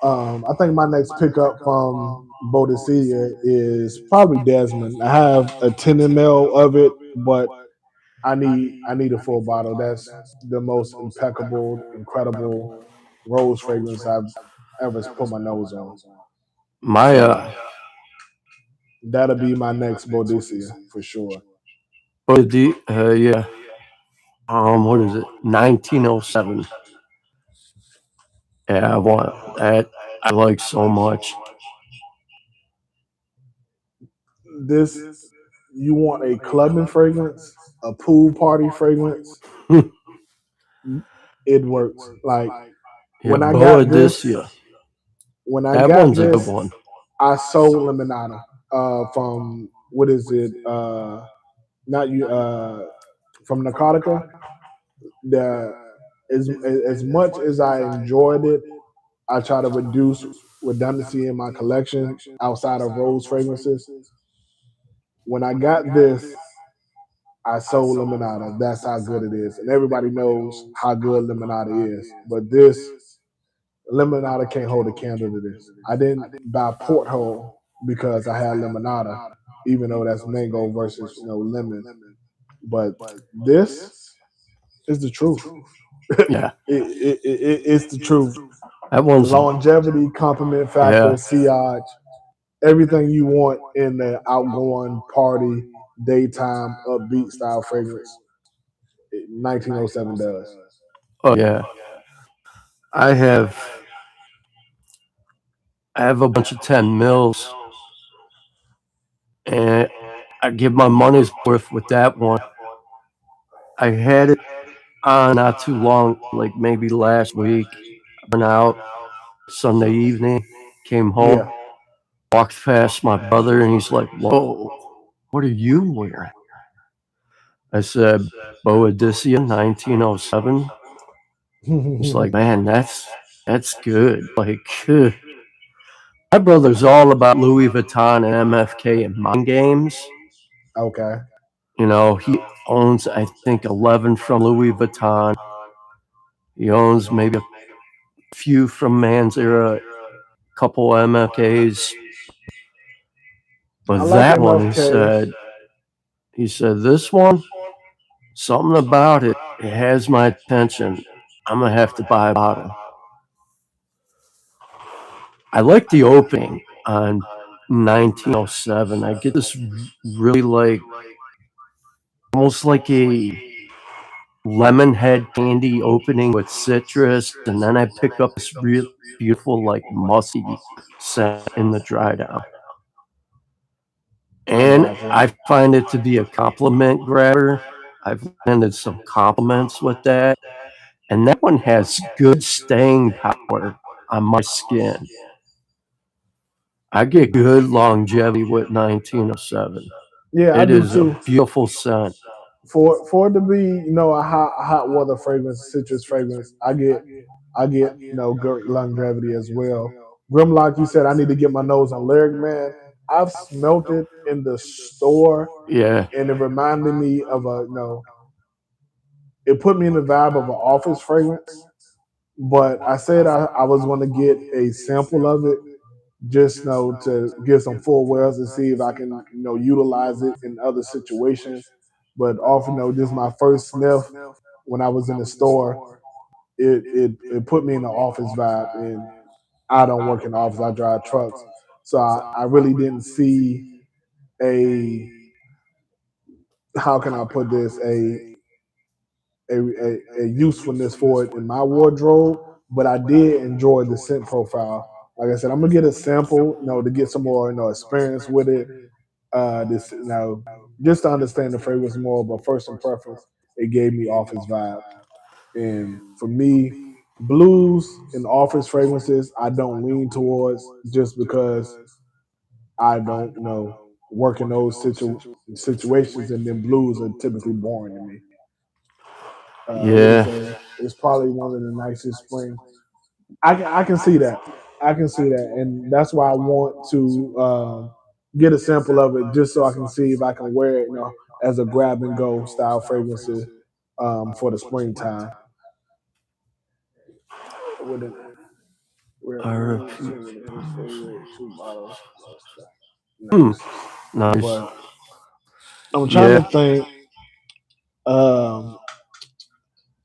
[SPEAKER 2] I think my next pickup from Boadicea is probably Desmond. I have a 10 ml of it, but I need a full bottle. That's the most impeccable, incredible rose fragrance I've ever put my nose on.
[SPEAKER 1] my
[SPEAKER 2] So that'll be my next Boadicea for sure.
[SPEAKER 1] yeah, what is it? 1907. Yeah, I want that. I like so much.
[SPEAKER 2] This you want a clubbing fragrance, a pool party fragrance, it works. Like
[SPEAKER 1] Yeah,
[SPEAKER 2] when I got
[SPEAKER 1] Boadicea.
[SPEAKER 2] this, when I
[SPEAKER 1] That
[SPEAKER 2] got
[SPEAKER 1] one's a good
[SPEAKER 2] this,
[SPEAKER 1] one.
[SPEAKER 2] I sold Limonada from what is it? Not you from Narcotica. The as much as I enjoyed it, I try to reduce redundancy in my collection outside of rose fragrances. When I got this, I sold Limonada. That's how good it is, and everybody knows how good Limonada is. But this Limonada can't hold a candle to this. I didn't buy Porthole because I had Limonada, even though that's mango versus lemon. But this is the truth.
[SPEAKER 1] Yeah,
[SPEAKER 2] It's the truth.
[SPEAKER 1] that one's
[SPEAKER 2] Longevity, compliment factor,
[SPEAKER 1] yeah.
[SPEAKER 2] sillage, everything you want in the outgoing party, daytime, upbeat style fragrance. 1907 does.
[SPEAKER 1] Oh yeah. I have I have a bunch of 10 mils, and I give my money's worth with that one. I had it on not too long, like maybe last week. I went out Sunday evening, came home,
[SPEAKER 2] Yeah.
[SPEAKER 1] walked past my brother, and he's like, "Whoa, what are you wearing?" I said, "Boadicea 1907." He's like, "Man, that's good." Like, my brother's all about Louis Vuitton and MFK and mind games.
[SPEAKER 2] Okay.
[SPEAKER 1] He owns, I think, 11 from Louis Vuitton. He owns maybe a few from Man's Era, couple MFKs.
[SPEAKER 2] I
[SPEAKER 1] But
[SPEAKER 2] like
[SPEAKER 1] that one,
[SPEAKER 2] MFK.
[SPEAKER 1] he said, this one, something about it, it has my attention. I'm gonna have to buy a bottle. I like the opening on 1907. I get this really like almost like a lemon head candy opening with citrus, and then I pick up this real beautiful like musky scent in the dry down.
[SPEAKER 2] I
[SPEAKER 1] And
[SPEAKER 2] got you.
[SPEAKER 1] I find it to be a compliment grabber. I've landed some compliments with that, and that one has good staying power on my skin. I get good longevity with 1907.
[SPEAKER 2] Yeah, I
[SPEAKER 1] It
[SPEAKER 2] do
[SPEAKER 1] is a
[SPEAKER 2] too.
[SPEAKER 1] beautiful scent.
[SPEAKER 2] For it to be a hot weather fragrance, citrus fragrance, I get great longevity as well. Grimlock, you said I need to get my nose on Lyric Man. I've smelt it in the store,
[SPEAKER 1] Yeah,
[SPEAKER 2] and it reminded me of it put me in the vibe of an office fragrance. But I said I was going to get a sample of it just to get some full wells and see if I can utilize it in other situations. But off this is my first sniff when I was in the store. It put me in the office vibe, and I don't work in the office. I drive trucks, so I really didn't see a how can I put this a usefulness for it in my wardrobe, but I did enjoy the scent profile. Like I said, I'm gonna get a sample, to get some more, experience with it. This, just to understand the fragrance more. But first in preference, it gave me office vibe, and for me, blues and office fragrances, I don't lean towards just because I don't work in those situations, and then blues are typically boring to me. What is
[SPEAKER 1] yeah,
[SPEAKER 2] a? It's probably one of the nicest spring. I can see that. I can see that, and that's why I want to. get a sample of it just so I can see if I can wear it, as a grab and go style fragrances for the springtime. With it,
[SPEAKER 1] RP.
[SPEAKER 2] his favorite two bottles.
[SPEAKER 1] Hmm.
[SPEAKER 2] Nice,
[SPEAKER 1] Nice.
[SPEAKER 2] but I'm trying to
[SPEAKER 1] Yeah.
[SPEAKER 2] think. Um,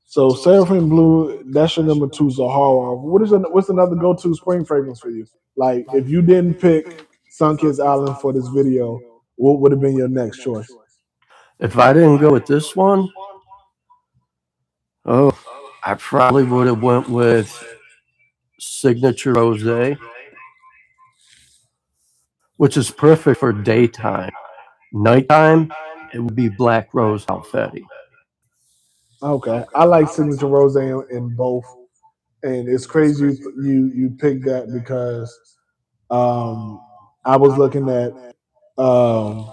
[SPEAKER 2] so Seraphim Blue, that's your number two Zaharov. What's another go to spring fragrance for you? Like if you didn't pick Sun-Kissed Island for this video, what would have been your next choice?
[SPEAKER 1] If I didn't go with this one, oh, I probably would have went with Signature Rosé, which is perfect for daytime. Nighttime, it would be Black Rose Alfetti.
[SPEAKER 2] Okay, I like Signature Rose in both, and it's crazy you picked that because um, I was looking at um,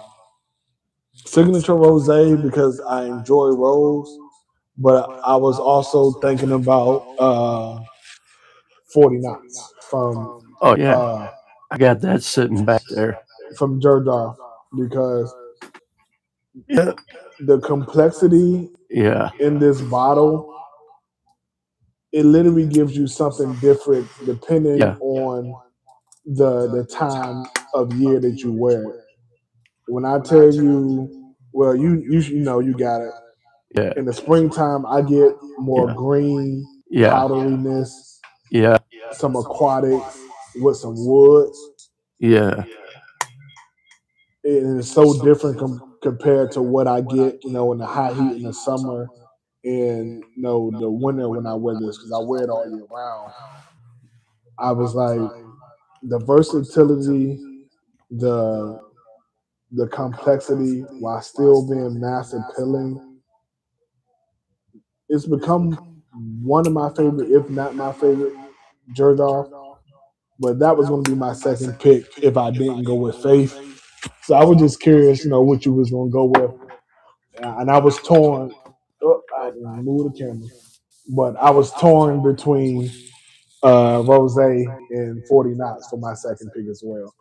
[SPEAKER 2] Signature Rose because I enjoy rose, but I was also thinking about 40 knots
[SPEAKER 1] Oh yeah,
[SPEAKER 2] uh,
[SPEAKER 1] I got that sitting back there.
[SPEAKER 2] from Jerdar because
[SPEAKER 1] Yeah,
[SPEAKER 2] the complexity
[SPEAKER 1] yeah,
[SPEAKER 2] in this bottle, it literally gives you something different depending
[SPEAKER 1] yeah,
[SPEAKER 2] on the time of year that you wear it. When I tell you, well, you got it.
[SPEAKER 1] yeah,
[SPEAKER 2] In the springtime, I get more
[SPEAKER 1] yeah,
[SPEAKER 2] green
[SPEAKER 1] yeah,
[SPEAKER 2] powderiness,
[SPEAKER 1] yeah,
[SPEAKER 2] some aquatics with some woods.
[SPEAKER 1] yeah,
[SPEAKER 2] It is so different compared to what I get, in the high heat in the summer and the winter when I wear this because I wear it all year round. I was like the versatility, the the complexity while still being mass appealing. It's become one of my favorite, if not my favorite, Jerdolf. But that was going to be my second pick if I didn't go with Faith. So I was just curious, what you was going to go with, and I was torn. Oh, I didn't move the camera, but I was torn between Rose and 40 knots for my second pick as well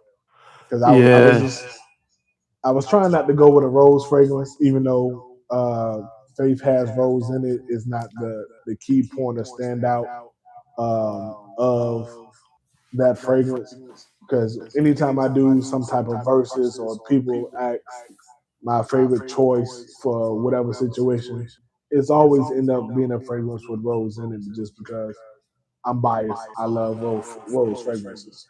[SPEAKER 2] because I was
[SPEAKER 1] yeah.
[SPEAKER 2] just I was trying not to go with a rose fragrance, even though Faith has rose in it. Is not the key point or standout of that fragrance. Because anytime I do some type of verses or people ask my favorite choice for whatever situation, it's always end up being a fragrance with rose in it, just because I'm biased. I love rose fragrances.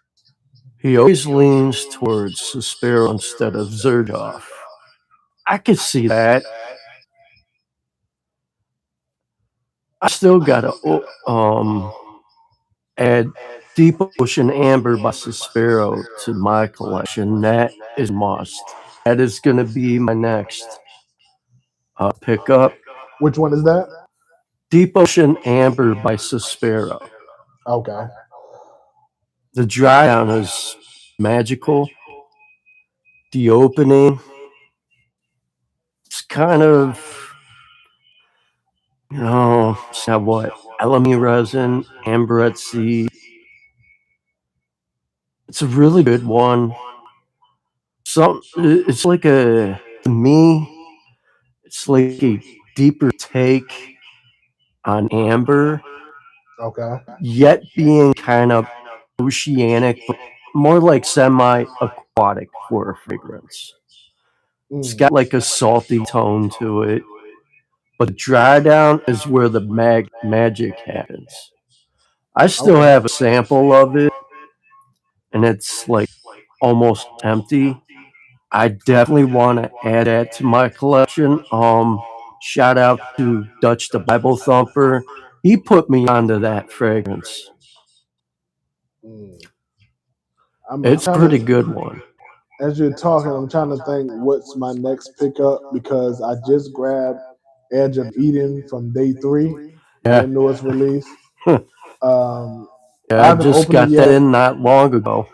[SPEAKER 1] He always leans towards Suspiro instead of Zerdov. I could see that. I still gotta add Deep Ocean Amber by Suspiro to my collection. That is a must. That is gonna be my next pickup.
[SPEAKER 2] Which one is that?
[SPEAKER 1] Deep Ocean Amber by Suspiro.
[SPEAKER 2] Okay.
[SPEAKER 1] The dry down is magical. The opening, it's kind of, it's got what? Elemi resin, amberette seed. It's a really good one. It's like to me, it's like a deeper take on amber,
[SPEAKER 2] Okay.
[SPEAKER 1] yet being kind of oceanic, but more like semi aquatic for a fragrance. It's
[SPEAKER 2] Mm.
[SPEAKER 1] got like a salty tone to it, but the dry down is where the magic happens. I still
[SPEAKER 2] Okay.
[SPEAKER 1] have a sample of it, and it's like almost empty. I definitely want to add that to my collection. Shout out to Dutch the Bible Thumper. He put me onto that fragrance.
[SPEAKER 2] Mm. I'm
[SPEAKER 1] It's a
[SPEAKER 2] trying
[SPEAKER 1] pretty
[SPEAKER 2] to,
[SPEAKER 1] good one.
[SPEAKER 2] as you're talking, I'm trying to think what's my next pickup because I just grabbed Edge of Eden from day three,
[SPEAKER 1] Yeah,
[SPEAKER 2] their newest release. Um, I
[SPEAKER 1] yeah. I
[SPEAKER 2] haven't
[SPEAKER 1] just
[SPEAKER 2] opened it
[SPEAKER 1] got that
[SPEAKER 2] yet.
[SPEAKER 1] in not long ago.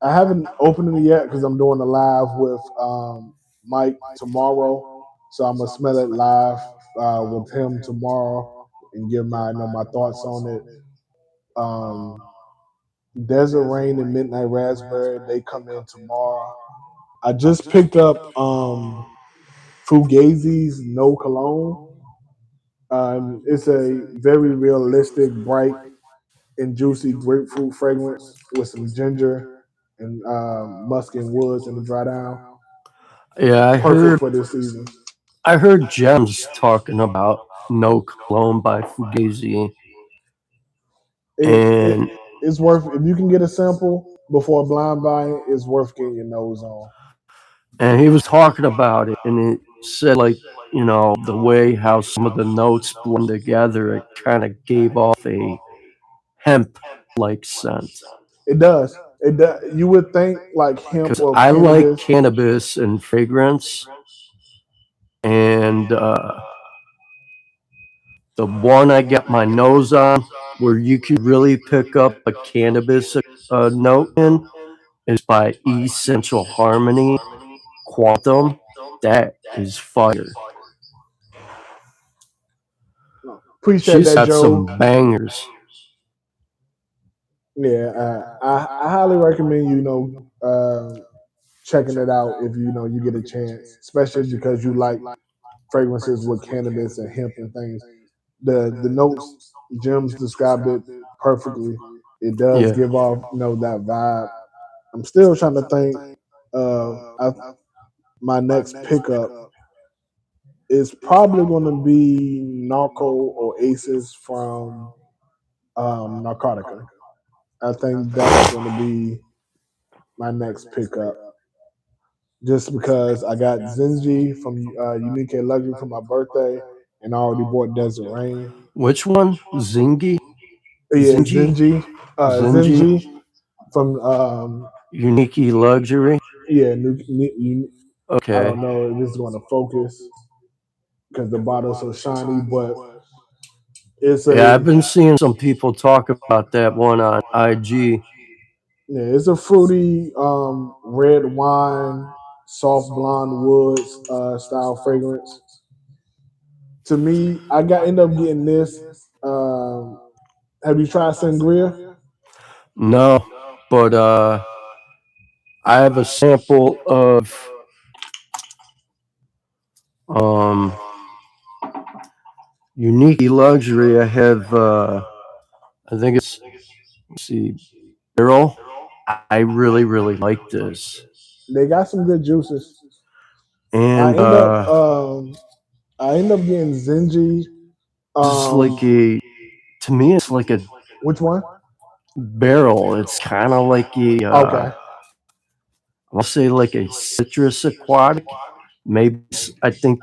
[SPEAKER 2] I haven't opened it yet because I'm doing a live with Mike tomorrow, so I'm gonna smell it live with him tomorrow and give my thoughts on it. Um, Desert Rain and Midnight Raspberry, they come in tomorrow. I just picked up Fugazi's No Cologne. It's a very realistic, bright and juicy grapefruit fragrance with some ginger and musk and woods in the dry down.
[SPEAKER 1] Yeah,
[SPEAKER 2] Perfect for this season.
[SPEAKER 1] I heard Gems talking about No Cologne by Fugazi,
[SPEAKER 2] It
[SPEAKER 1] and
[SPEAKER 2] it's worth if you can get a sample before blind buying. It's worth getting your nose on.
[SPEAKER 1] he was talking about it, and it said like the way how some of the notes blend together, it kind of gave off a hemp like scent.
[SPEAKER 2] It does. It does. You would think like hemp
[SPEAKER 1] Because
[SPEAKER 2] or
[SPEAKER 1] I like
[SPEAKER 2] cannabis.
[SPEAKER 1] cannabis and fragrance, and the one I got my nose on, where you can really pick up a cannabis note in, is by Essential Harmony Quantum. That is fire.
[SPEAKER 2] Appreciate
[SPEAKER 1] She's
[SPEAKER 2] that,
[SPEAKER 1] got
[SPEAKER 2] Joe.
[SPEAKER 1] some bangers.
[SPEAKER 2] Yeah, I highly recommend checking it out if you get a chance, especially because you like fragrances with cannabis and hemp and things. The notes Jim's described it perfectly. It does
[SPEAKER 1] Yeah.
[SPEAKER 2] give off that vibe. I'm still trying to think of my next pickup is probably going to be Narco or Aces from Narcotica. I think that's going to be my next pickup. Just because I got Zinji from Unique Luxury for my birthday, and I already bought Desert Rain.
[SPEAKER 1] Which one? Zingy?
[SPEAKER 2] Yeah,
[SPEAKER 1] Zingy? Zingy?
[SPEAKER 2] Zinji from
[SPEAKER 1] Unique Luxury?
[SPEAKER 2] yeah, I
[SPEAKER 1] Okay.
[SPEAKER 2] don't know if this is going to focus because the bottle's so shiny, but it's
[SPEAKER 1] Yeah,
[SPEAKER 2] a
[SPEAKER 1] I've been seeing some people talk about that one on IG.
[SPEAKER 2] it's a fruity red wine, soft blonde woods style fragrance. To me, I got end up getting this. Have you tried sangria?
[SPEAKER 1] No, but I have a sample of um, Unique Luxury. I have, I think it's, let's see, Barrel. I really, really like this.
[SPEAKER 2] They got some good juices. I
[SPEAKER 1] And
[SPEAKER 2] end up I end up getting Zinji.
[SPEAKER 1] this is like to me, it's like a
[SPEAKER 2] Which one?
[SPEAKER 1] barrel. It's kind of like
[SPEAKER 2] Okay.
[SPEAKER 1] I want to say like a citrus aquatic. Maybe I think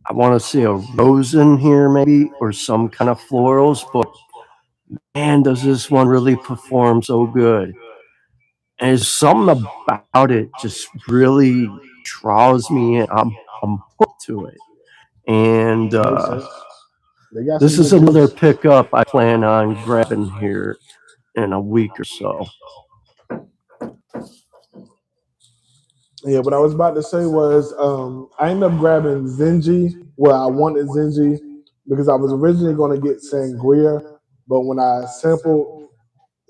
[SPEAKER 1] I want to say a rose in here, maybe, or some kind of florals. But man, does this one really perform so good? And there's something about it just really draws me in. I'm hooked to it. And
[SPEAKER 2] Makes sense. They got some
[SPEAKER 1] this is
[SPEAKER 2] good
[SPEAKER 1] another
[SPEAKER 2] juice.
[SPEAKER 1] pickup I plan on grabbing here in a week or so.
[SPEAKER 2] Yeah, what I was about to say was I ended up grabbing Zinji. Well, I wanted Zinji because I was originally going to get Sangria, but when I sampled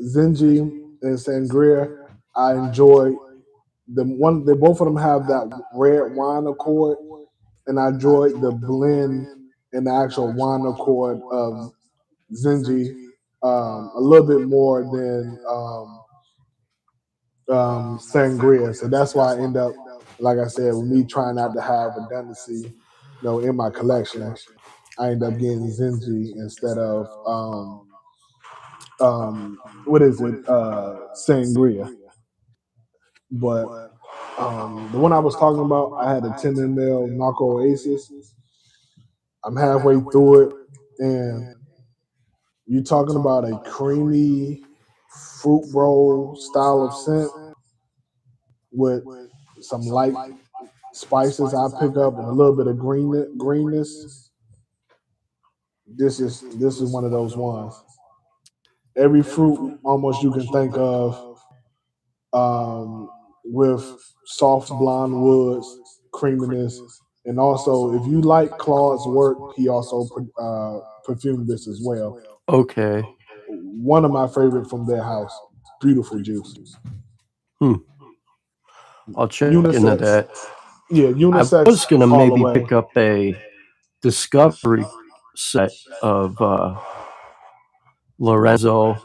[SPEAKER 2] Zinji and Sangria, I enjoyed the one. They both of them have that red wine accord, and I enjoyed the blend and the actual wine accord of Zinji a little bit more than sangria. So that's why I end up, like I said, with me trying not to have redundancy, in my collection, I end up getting Zinji instead of what is it, sangria. But the one I was talking about, I had a 10 ml Narco Oasis. I'm halfway through it, and you're talking about a creamy fruit roll style of scent with some light spices I pick up and a little bit of greenness. This is one of those ones. Every fruit almost you can think of with soft blonde woods, creaminess, and also if you like Claude's work, he also perfumed this as well.
[SPEAKER 1] Okay.
[SPEAKER 2] One of my favorite from their house. Beautiful juice.
[SPEAKER 1] Hmm. I'll check into
[SPEAKER 2] Unisex.
[SPEAKER 1] that.
[SPEAKER 2] Yeah,
[SPEAKER 1] I
[SPEAKER 2] unisex
[SPEAKER 1] was gonna
[SPEAKER 2] all the
[SPEAKER 1] maybe
[SPEAKER 2] way.
[SPEAKER 1] pick up a discovery set of Lorenzo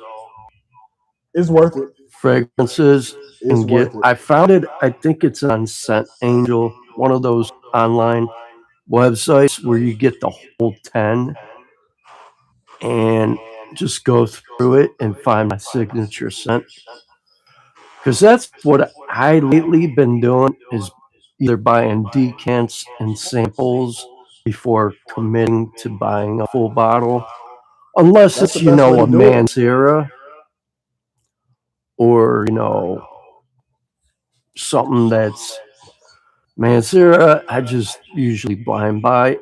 [SPEAKER 2] It's worth it.
[SPEAKER 1] fragrances
[SPEAKER 2] It's
[SPEAKER 1] and
[SPEAKER 2] worth
[SPEAKER 1] get.
[SPEAKER 2] it.
[SPEAKER 1] I found it. I think it's on Scent Angel, one of those online websites where you get the whole 10 and just go through it and find my signature scent. Because that's what I lately been doing is either buying decants and samples before committing to buying a full bottle. Unless
[SPEAKER 2] That's
[SPEAKER 1] it's,
[SPEAKER 2] the best way
[SPEAKER 1] a
[SPEAKER 2] to do it.
[SPEAKER 1] Mancera or, something that's Mancera, I just usually blind buy.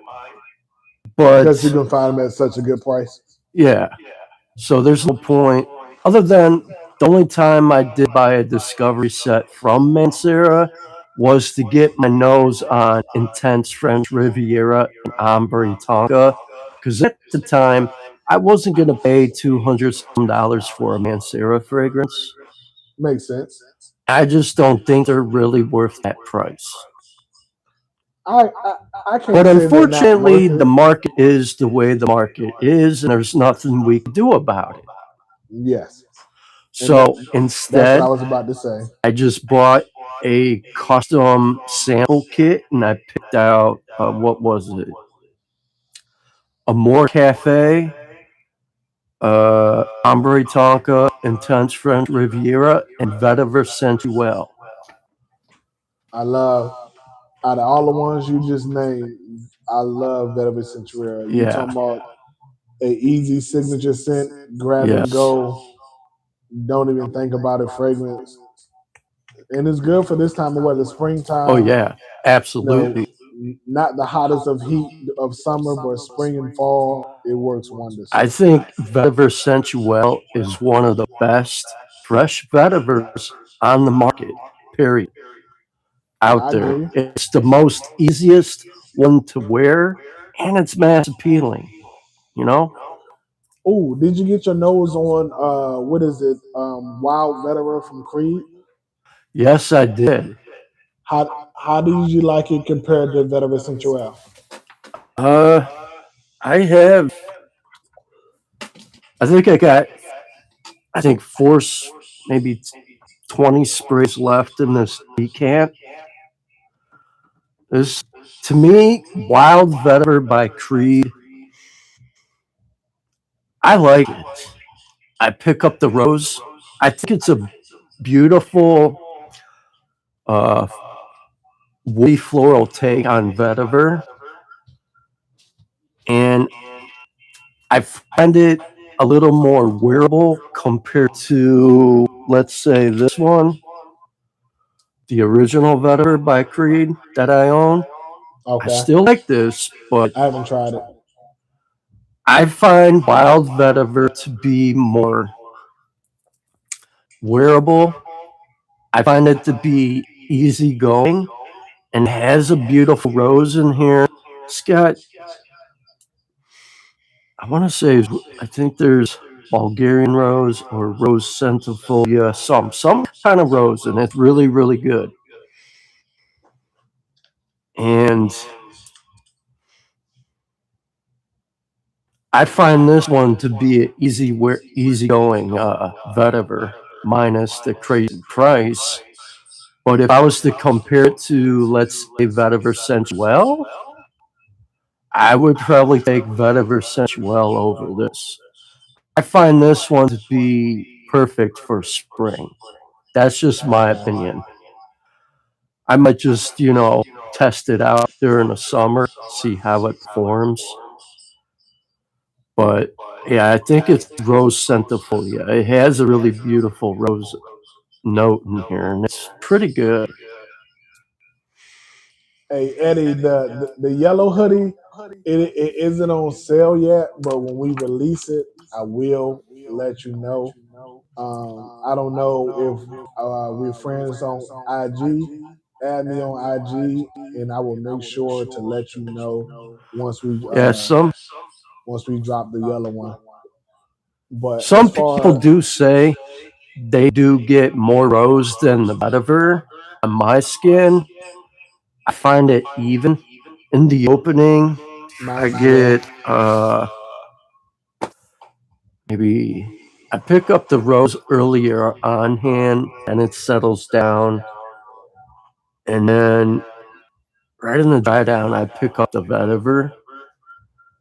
[SPEAKER 2] Because you
[SPEAKER 1] But
[SPEAKER 2] can find them at such a good price.
[SPEAKER 1] yeah, so there's no point other than the only time I did buy a discovery set from Mancera was to get my nose on Intense French Riviera and Ambre Tonka because at the time I wasn't going to pay $200 for a Mancera fragrance.
[SPEAKER 2] Makes sense.
[SPEAKER 1] I just don't think they're really worth that price.
[SPEAKER 2] I, I I
[SPEAKER 1] But
[SPEAKER 2] can't say they're not
[SPEAKER 1] unfortunately,
[SPEAKER 2] worth
[SPEAKER 1] the
[SPEAKER 2] it.
[SPEAKER 1] market is the way the market is, and there's nothing we can do about it.
[SPEAKER 2] Yes, and
[SPEAKER 1] So
[SPEAKER 2] that's what I
[SPEAKER 1] instead,
[SPEAKER 2] was about to say.
[SPEAKER 1] I just bought a custom sample kit and I picked out, what was it? Amore Cafe, Ambre Tonka, Intense French Riviera, and Vetiver Sensuel.
[SPEAKER 2] I love out of all the ones you just named, I love Vetiver Centuria. You
[SPEAKER 1] Yeah.
[SPEAKER 2] talking about a easy signature scent, grab and
[SPEAKER 1] Yes.
[SPEAKER 2] go, don't even think about it fragrance. And it's good for this time of weather,
[SPEAKER 1] Oh
[SPEAKER 2] springtime,
[SPEAKER 1] yeah.
[SPEAKER 2] you know,
[SPEAKER 1] Absolutely.
[SPEAKER 2] not the hottest of heat of summer, but spring and fall, it works wonders.
[SPEAKER 1] I think Vetiver Sensuel is one of the best fresh vetivers on the market. Period. Out
[SPEAKER 2] I
[SPEAKER 1] there.
[SPEAKER 2] agree.
[SPEAKER 1] It's the most easiest one to wear and it's mass appealing, you know?
[SPEAKER 2] Oh, did you get your nose on what is it? Wild Veteran from Creed?
[SPEAKER 1] Yes, I did.
[SPEAKER 2] How did you like it compared to Veteran Central?
[SPEAKER 1] Uh, I have, I think I got, I think maybe 20 sprays left in this decant. This, to me, Wild Vetiver by Creed, I like it. I pick up the rose. I think it's a beautiful, uh, woody floral take on vetiver, and I find it a little more wearable compared to, let's say, this one, the original vetiver by Creed that I own. I
[SPEAKER 2] Okay,
[SPEAKER 1] still like this, but
[SPEAKER 2] I haven't tried it.
[SPEAKER 1] I find wild vetiver to be more wearable. I find it to be easygoing and has a beautiful rose in here. It's got, I want to say, I think there's Bulgarian rose or rose centifolia, some kind of rose, and it's really really good. And I find this one to be an easygoing vetiver, minus the crazy price. But if I was to compare it to, let's say, vetiver sensuel, I would probably take vetiver sensuel over this. I find this one to be perfect for spring. That's just my
[SPEAKER 2] Okay.
[SPEAKER 1] opinion. I might just, test it out during the summer, see how it performs. But yeah, I think it's rose centifolia. It has a really beautiful rose note in here, and it's pretty good.
[SPEAKER 2] Hey Eddie, the yellow hoodie, it isn't on sale yet, but when we release it, I will let you know. I don't know if we're friends on IG. Add me on IG, and I will make sure to let you know once we
[SPEAKER 1] Yeah,
[SPEAKER 2] once we drop the yellow one. But as
[SPEAKER 1] some people
[SPEAKER 2] far
[SPEAKER 1] do say they do get more rose than the vetiver, on my skin, I find it even. In the opening, I
[SPEAKER 2] Mine as well.
[SPEAKER 1] get maybe I pick up the rose earlier on hand, and it settles down, and then right in the dry down, I pick up the vetiver.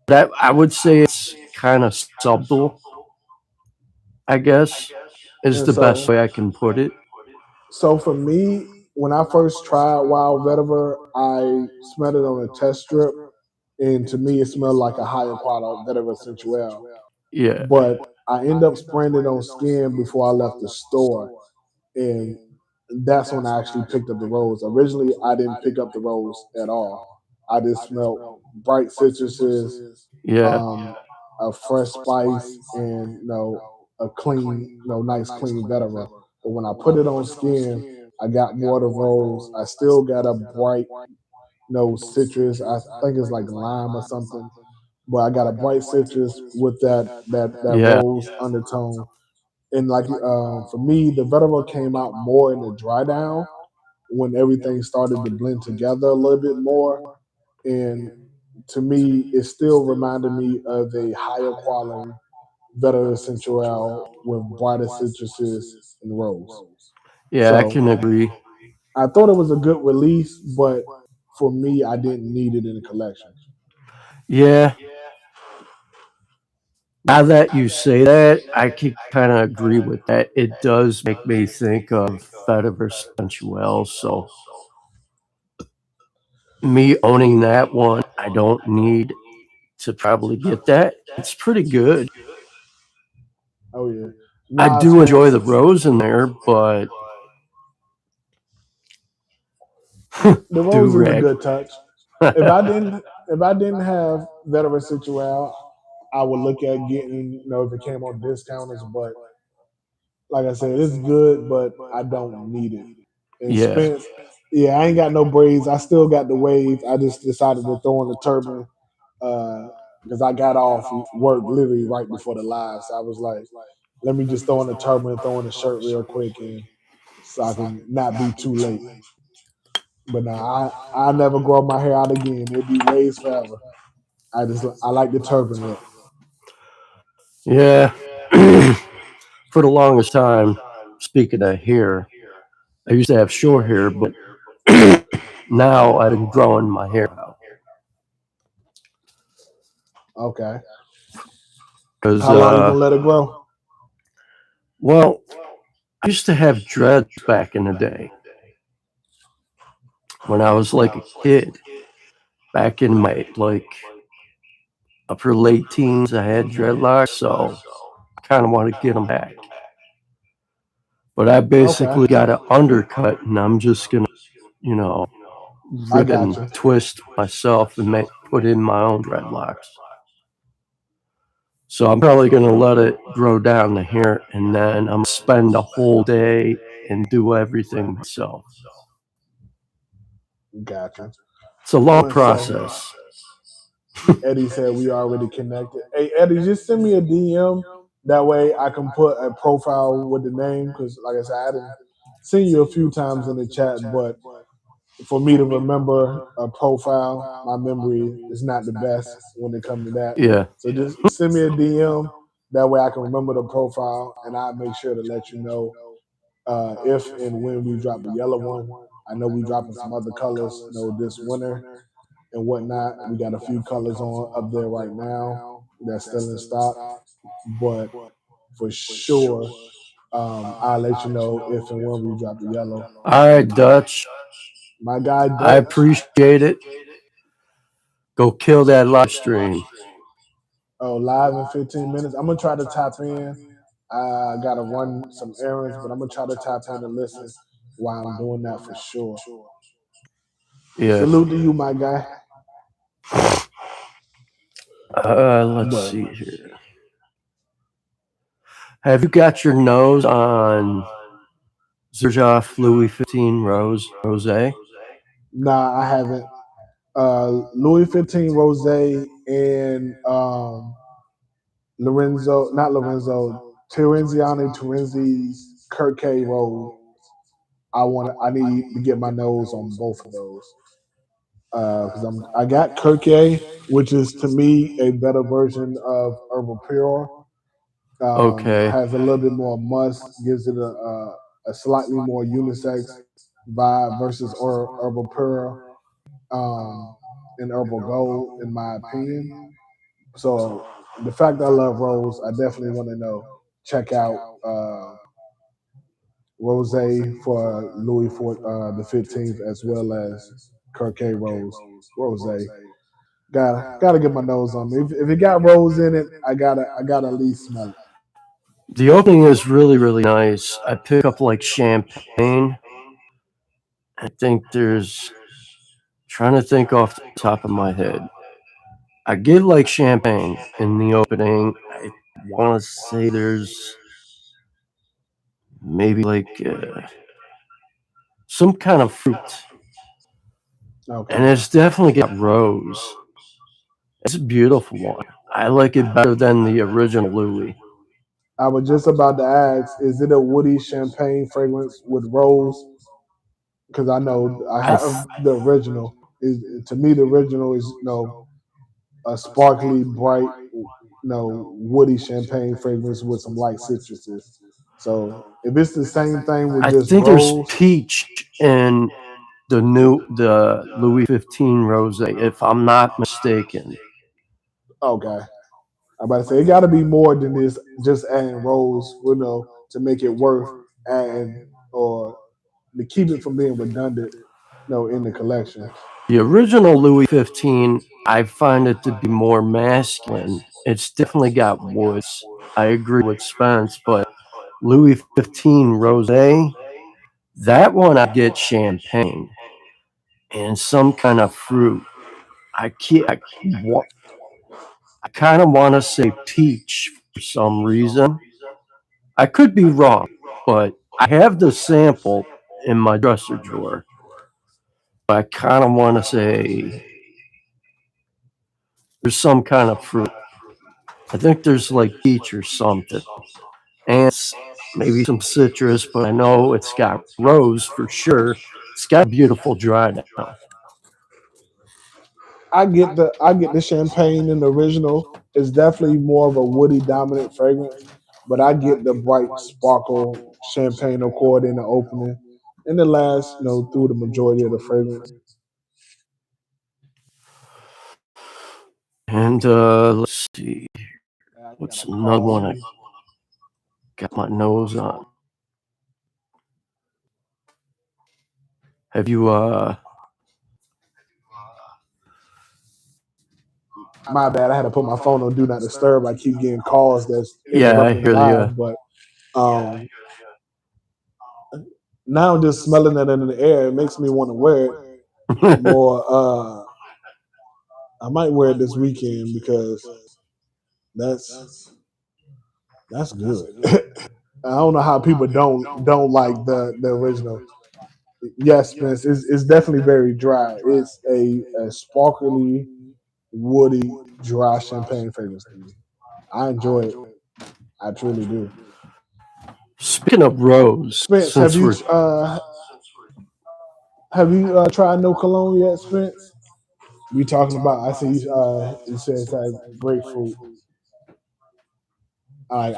[SPEAKER 1] That I would say it's kind of subtle, I guess, is
[SPEAKER 2] And
[SPEAKER 1] the best way I can put it.
[SPEAKER 2] so for me, when I first tried wild vetiver, I smelled it on a test strip, and to me, it smelled like a higher quality vetiver sensual.
[SPEAKER 1] Yeah,
[SPEAKER 2] But I end up spraying it on skin before I left the store, and that's when I actually picked up the rose. Originally, I didn't pick up the rose at all. I just smelled bright citruses,
[SPEAKER 1] yeah,
[SPEAKER 2] um, a fresh spice, and a clean, nice clean vetiver. But when I put it on skin, I got more of the rose. I still got a bright, citrus. I think it's like lime or something. But I got a bright citrus with that
[SPEAKER 1] yeah,
[SPEAKER 2] rose undertone. And like for me, the vetiver came out more in the dry down when everything started to blend together a little bit more. And to me, it still reminded me of a higher quality Veta Essential with brighter citruses and rose.
[SPEAKER 1] yeah. I
[SPEAKER 2] So
[SPEAKER 1] can agree.
[SPEAKER 2] I thought it was a good release, but for me, I didn't need it in the collection.
[SPEAKER 1] Yeah. Now that you say that, I can kind of agree with that. It does make me think of Vetiver Sensuel. So me owning that one, I don't need to probably get that. It's pretty good.
[SPEAKER 2] Oh yeah.
[SPEAKER 1] I
[SPEAKER 2] Nah,
[SPEAKER 1] do
[SPEAKER 2] so
[SPEAKER 1] enjoy the rose in there, but
[SPEAKER 2] the
[SPEAKER 1] do
[SPEAKER 2] rose is a
[SPEAKER 1] rag.
[SPEAKER 2] good touch. If I didn't if I didn't have Veta Essential, I would look at getting, if it came on discounters, but like I said, it's good, but I don't need it. And
[SPEAKER 1] Yeah,
[SPEAKER 2] Spence, yeah, I ain't got no braids. I still got the waves. I just decided to throw in the turban because I got off work literally right before the live. So I was like, let me just throw in the turban and throw in the shirt real quick, and so I can not be too late. But now I never grow my hair out again. It'll be waves forever. I like the turban look.
[SPEAKER 1] yeah. For the longest time, speaking of hair, I used to have short hair, but now I've been growing my hair out
[SPEAKER 2] Okay.
[SPEAKER 1] because,
[SPEAKER 2] How long you gonna let it grow?
[SPEAKER 1] well, I used to have dreads back in the day when I was like a kid. Back in my like upper late teens, I had dreadlocks, so I kind of want to get them back. But I
[SPEAKER 2] Okay.
[SPEAKER 1] basically got an undercut, and I'm just gonna, you know,
[SPEAKER 2] I
[SPEAKER 1] rip
[SPEAKER 2] got
[SPEAKER 1] and
[SPEAKER 2] you.
[SPEAKER 1] twist myself and put in my own dreadlocks. So I'm probably gonna let it grow down to here, and then I'm gonna spend a whole day and do everything myself.
[SPEAKER 2] Got you.
[SPEAKER 1] It's a long
[SPEAKER 2] And so
[SPEAKER 1] process.
[SPEAKER 2] Eddie said we already connected. Hey Eddie, just send me a DM. That way I can put a profile with the name because, like I said, I didn't seen you a few times in the chat, but for me to remember a profile, my memory is not the best when it comes to that.
[SPEAKER 1] Yeah.
[SPEAKER 2] So just send me a DM. That way I can remember the profile, and I'll make sure to let you know if and when we drop the yellow one. I know we dropping some other colors, this winter and whatnot. We got a few colors on up there right now that's still in stock, but for sure, I'll let you know if and when we drop the yellow.
[SPEAKER 1] All right, Dutch.
[SPEAKER 2] My guy
[SPEAKER 1] I
[SPEAKER 2] Dutch.
[SPEAKER 1] appreciate it. Go kill that live stream.
[SPEAKER 2] Oh, live in 15 minutes. I'm gonna try to tap in. I gotta run some errands, but I'm gonna try to tap in and listen while I'm doing that for sure.
[SPEAKER 1] Yeah.
[SPEAKER 2] Salute to you, my guy.
[SPEAKER 1] Let's
[SPEAKER 2] But
[SPEAKER 1] see here. Have you got your nose on Zaharoff Louis 15 Rose?
[SPEAKER 2] nah, I haven't. Louis 15 Rose and not Lorenzo, Terenziani Terenzi's Kurt K. Rose. I need to get my nose on both of those because I got Kirke, which is to me a better version of Herbal Pure.
[SPEAKER 1] Okay.
[SPEAKER 2] Has a little bit more musk, gives it a slightly more unisex vibe versus Herbal Pure um, and Herbal Gold, in my opinion. So the fact that I love Rose, I definitely want to know. Check out Rose for the 15th, as well as Kirke Rose. Gotta get my nose on me. If it got Rose in it, I gotta at least smell it.
[SPEAKER 1] The opening is really, really nice. I pick up like champagne. I think there's, trying to think off the top of my head. I get like champagne in the opening. I want to say there's maybe like some kind of fruit. And
[SPEAKER 2] Okay.
[SPEAKER 1] it's definitely got rose. It's a beautiful one. I like it better than the original Louis.
[SPEAKER 2] I was just about to ask, is it a woody champagne fragrance with rose? Because I know I
[SPEAKER 1] I
[SPEAKER 2] have the original. Is to me the original is a sparkly, bright, woody champagne fragrance with some light citruses. So if it's the same thing with
[SPEAKER 1] I
[SPEAKER 2] just
[SPEAKER 1] think there's
[SPEAKER 2] rose,
[SPEAKER 1] peach in the Louis 15 rose, if I'm not mistaken.
[SPEAKER 2] okay. I'm about to say it got to be more than this. Just adding rose, to make it worth adding or to keep it from being redundant, in the collection.
[SPEAKER 1] The original Louis 15, I find it to be more masculine. It's definitely got woods. I agree with Spence, but Louis 15 rose, that one I get champagne and some kind of fruit. I can't. I kind of want to say peach for some reason. I could be wrong, but I have the sample in my dresser drawer. I kind of want to say there's some kind of fruit. I think there's like peach or something, and maybe some citrus. But I know it's got rose for sure. It's got a beautiful dry down.
[SPEAKER 2] I get the champagne in the original. It's definitely more of a woody dominant fragrance, but I get the bright sparkle champagne accord in the opening and the last, through the majority of the fragrance.
[SPEAKER 1] And let's see,
[SPEAKER 2] I just got
[SPEAKER 1] what's
[SPEAKER 2] a
[SPEAKER 1] another
[SPEAKER 2] call.
[SPEAKER 1] one I got my nose on? Have you
[SPEAKER 2] My bad. I had to put my phone on do not disturb. I keep getting calls that's
[SPEAKER 1] Yeah, I
[SPEAKER 2] interrupting
[SPEAKER 1] hear
[SPEAKER 2] live,
[SPEAKER 1] you.
[SPEAKER 2] but um, now just smelling it in the air, it makes me want to wear it more. I might wear it this weekend because that's that's good. I don't know how people don't like the original. Yes, Spence, it's definitely very dry. It's a sparkly, woody, dry champagne fragrance to me. I enjoy it. I truly do.
[SPEAKER 1] Speaking of rose,
[SPEAKER 2] Spence,
[SPEAKER 1] since we're
[SPEAKER 2] have you tried no cologne yet, Spence? We talking about? I see. You said it's like grapefruit.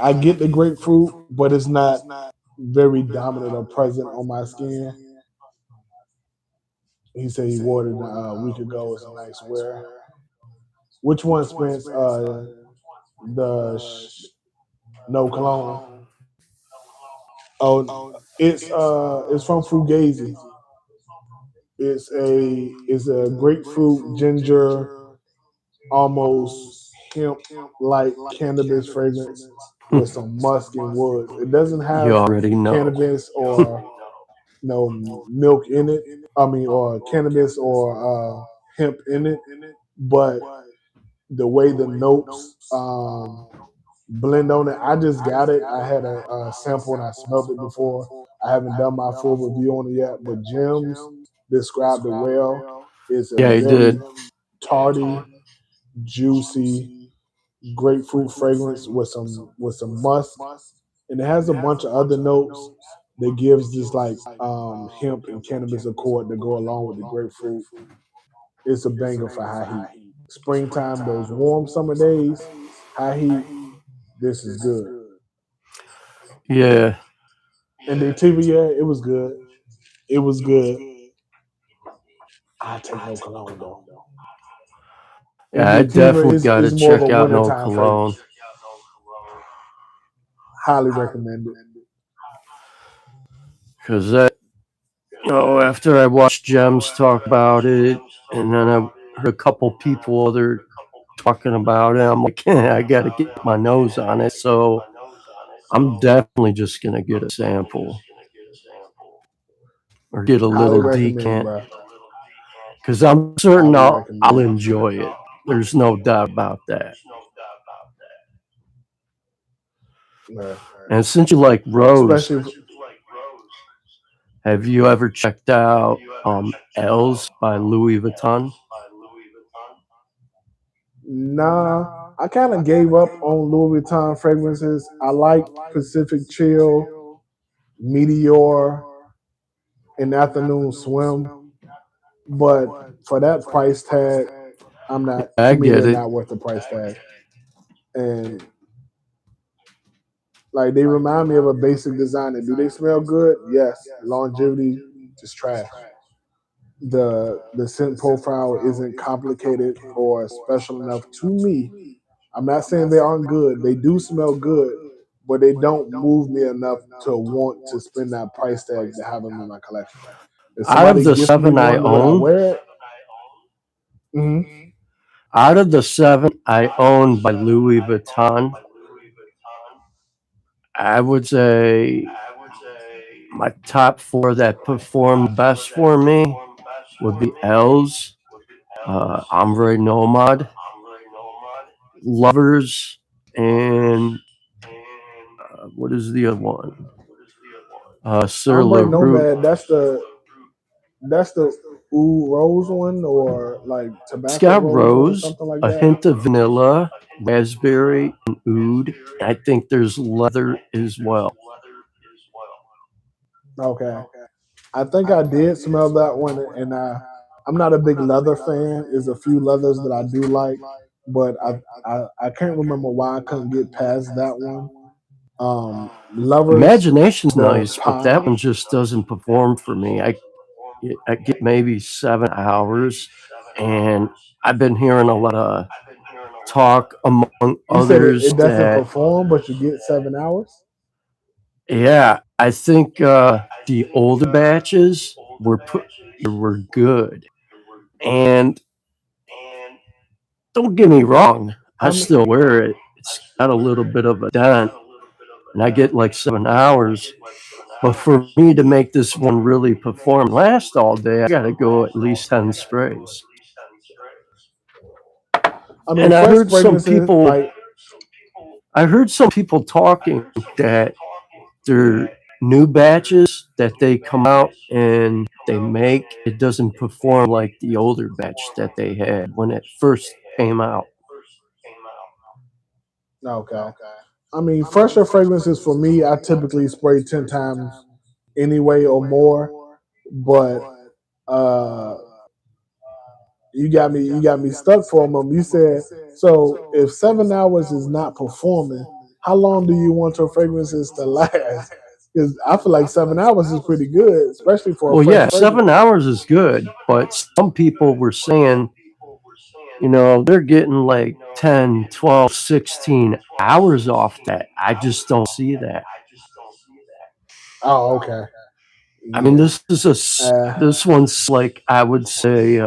[SPEAKER 2] I get the grapefruit, but it's not very dominant or present on my skin. He said he wore it a week ago. It's a nice wear. Which one, Spence? The no cologne. Oh, it's from Fugazi. It's a grapefruit ginger almost hemp like cannabis fragrance with some musk and woods. It doesn't
[SPEAKER 1] you
[SPEAKER 2] have
[SPEAKER 1] already know.
[SPEAKER 2] cannabis or no milk in it. I mean, or cannabis or hemp in it, but the way the notes blend on it, I just got it. I had a sample and I smelled it before. I haven't done my full review on it yet, but Jim's described it well. It's a
[SPEAKER 1] Yeah, he
[SPEAKER 2] very
[SPEAKER 1] did.
[SPEAKER 2] tarty, juicy grapefruit fragrance with some musk, and it has a bunch of other notes that gives this like hemp and cannabis accord to go along with the grapefruit. It's a banger for high heat. Springtime, those warm summer days, high heat. This is good.
[SPEAKER 1] Yeah,
[SPEAKER 2] And the TV, yeah, it was good. It was good. I take no cologne though. And
[SPEAKER 1] yeah,
[SPEAKER 2] the
[SPEAKER 1] I
[SPEAKER 2] Ativa
[SPEAKER 1] definitely got to
[SPEAKER 2] is more of a
[SPEAKER 1] check out No
[SPEAKER 2] wintertime
[SPEAKER 1] Cologne
[SPEAKER 2] fragrance. Highly recommend it.
[SPEAKER 1] because that, after I watched Gems talk about it, and then I heard a couple people other talking about it, I'm like, I got to get my nose on it. So I'm definitely just gonna get a sample or get a
[SPEAKER 2] Highly
[SPEAKER 1] little
[SPEAKER 2] recommend,
[SPEAKER 1] decant
[SPEAKER 2] bro.
[SPEAKER 1] because I'm certain
[SPEAKER 2] Highly
[SPEAKER 1] I'll
[SPEAKER 2] recommend.
[SPEAKER 1] enjoy it. There's no doubt about that.
[SPEAKER 2] Yeah.
[SPEAKER 1] And since you like Rose,
[SPEAKER 2] Especially if,
[SPEAKER 1] have you ever checked out L's by Louis Vuitton?
[SPEAKER 2] nah, I kind of gave up on Louis Vuitton fragrances. I like Pacific Chill, Meteor, and Afternoon Swim, but for that price tag, I'm not.
[SPEAKER 1] I
[SPEAKER 2] To me,
[SPEAKER 1] get
[SPEAKER 2] they're
[SPEAKER 1] it.
[SPEAKER 2] not worth the price tag. And like they remind me of a basic designer. Do they smell good? Yes. Longevity, just trash. The scent profile isn't complicated or special enough to me. I'm not saying they aren't good. They do smell good, but they don't move me enough to want to spend that price tag to have them in my collection. If
[SPEAKER 1] Out of
[SPEAKER 2] somebody
[SPEAKER 1] the
[SPEAKER 2] gift me
[SPEAKER 1] seven I
[SPEAKER 2] one, would I
[SPEAKER 1] own,
[SPEAKER 2] wear it? Mm-hmm.
[SPEAKER 1] out of the seven I own by Louis Vuitton, I would say my top four that perform best for me would be L's, Ombre Nomad, Lovers, and what is the other one? Sur La
[SPEAKER 2] Ombre
[SPEAKER 1] Route.
[SPEAKER 2] Nomad. That's the Ooh Rose one, or like
[SPEAKER 1] It's
[SPEAKER 2] Tobacco
[SPEAKER 1] got
[SPEAKER 2] Rose one,
[SPEAKER 1] rose,
[SPEAKER 2] something like
[SPEAKER 1] a
[SPEAKER 2] that.
[SPEAKER 1] hint of vanilla, raspberry, and oud. I think there's leather as well.
[SPEAKER 2] Okay. I think I did smell that one, and I'm not a big leather fan. There's a few leathers that I do like, but I can't remember why I couldn't get past that one. Lovers,
[SPEAKER 1] Imagination's
[SPEAKER 2] the
[SPEAKER 1] nice, but
[SPEAKER 2] pie.
[SPEAKER 1] that one just doesn't perform for me. I get maybe 7 hours, and I've been hearing a lot of talk among
[SPEAKER 2] You said
[SPEAKER 1] others
[SPEAKER 2] it doesn't
[SPEAKER 1] that,
[SPEAKER 2] perform, but you get 7 hours.
[SPEAKER 1] yeah, I think the older batches were good, and don't get me wrong, I
[SPEAKER 2] I mean,
[SPEAKER 1] still wear it. It's got a little bit of a dent, and I get like 7 hours. But for me to make this one really perform and last all day, I got to go at least 10 sprays.
[SPEAKER 2] I mean,
[SPEAKER 1] And
[SPEAKER 2] fresh fragrances like
[SPEAKER 1] I heard some people talking that their new batches that they come out and they make, it doesn't perform like the older batch that they had when it first came out.
[SPEAKER 2] okay. I mean, fresher fragrances for me, I typically spray 10 times anyway or more. But uh, you got me stuck for a moment. You said so. If 7 hours is not performing, how long do you want your fragrances to last? Because I feel like 7 hours is pretty good, especially for a
[SPEAKER 1] Well,
[SPEAKER 2] fresh
[SPEAKER 1] yeah,
[SPEAKER 2] fragrance.
[SPEAKER 1] 7 hours is good, but some people were saying, they're getting like 10, 12, 16 hours off that. I just don't see that.
[SPEAKER 2] Oh, okay.
[SPEAKER 1] I mean,
[SPEAKER 2] Yeah. Uh,
[SPEAKER 1] this one's like, I would say,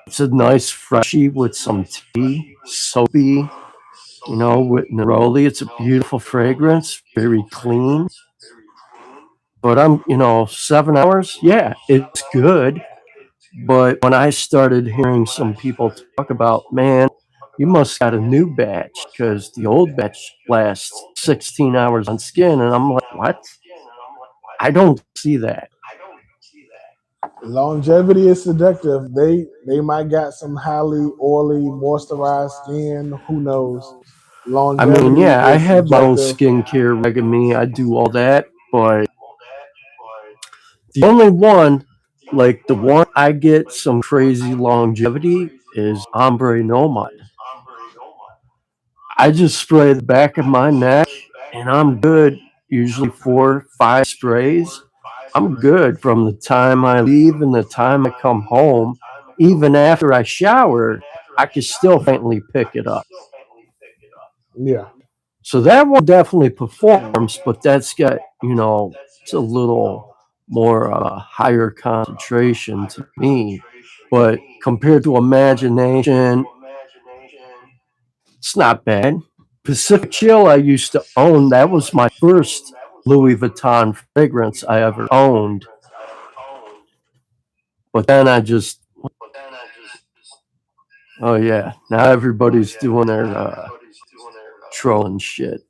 [SPEAKER 1] it's a nice freshie with some tea, soapy, with neroli. It's a beautiful fragrance, very clean. But 7 hours, yeah, it's good. But when I started hearing some people talk about, man, you must got a new batch because the old batch lasts 16 hours on skin. And I'm like, what? I don't see that.
[SPEAKER 2] longevity is seductive. They might got some highly oily, moisturized skin. Who knows?
[SPEAKER 1] I mean,
[SPEAKER 2] Longevity
[SPEAKER 1] yeah, I
[SPEAKER 2] is
[SPEAKER 1] have my own
[SPEAKER 2] subjective.
[SPEAKER 1] skincare regimen. I do all that. but the only one, like the one I get some crazy longevity, is Ombre Nomad. I just spray the back of my neck and I'm good. Usually 4, 5 sprays. I'm good from the time I leave and the time I come home. Even after I shower, I can still faintly pick it up.
[SPEAKER 2] Yeah.
[SPEAKER 1] So that one definitely performs, but that's got, it's a little more higher concentration to me. But compared to imagination, it's not bad. Pacific Chill I used to own. That was my first Louis Vuitton fragrance I ever owned. But then I just, oh yeah, now everybody's doing their trolling shit.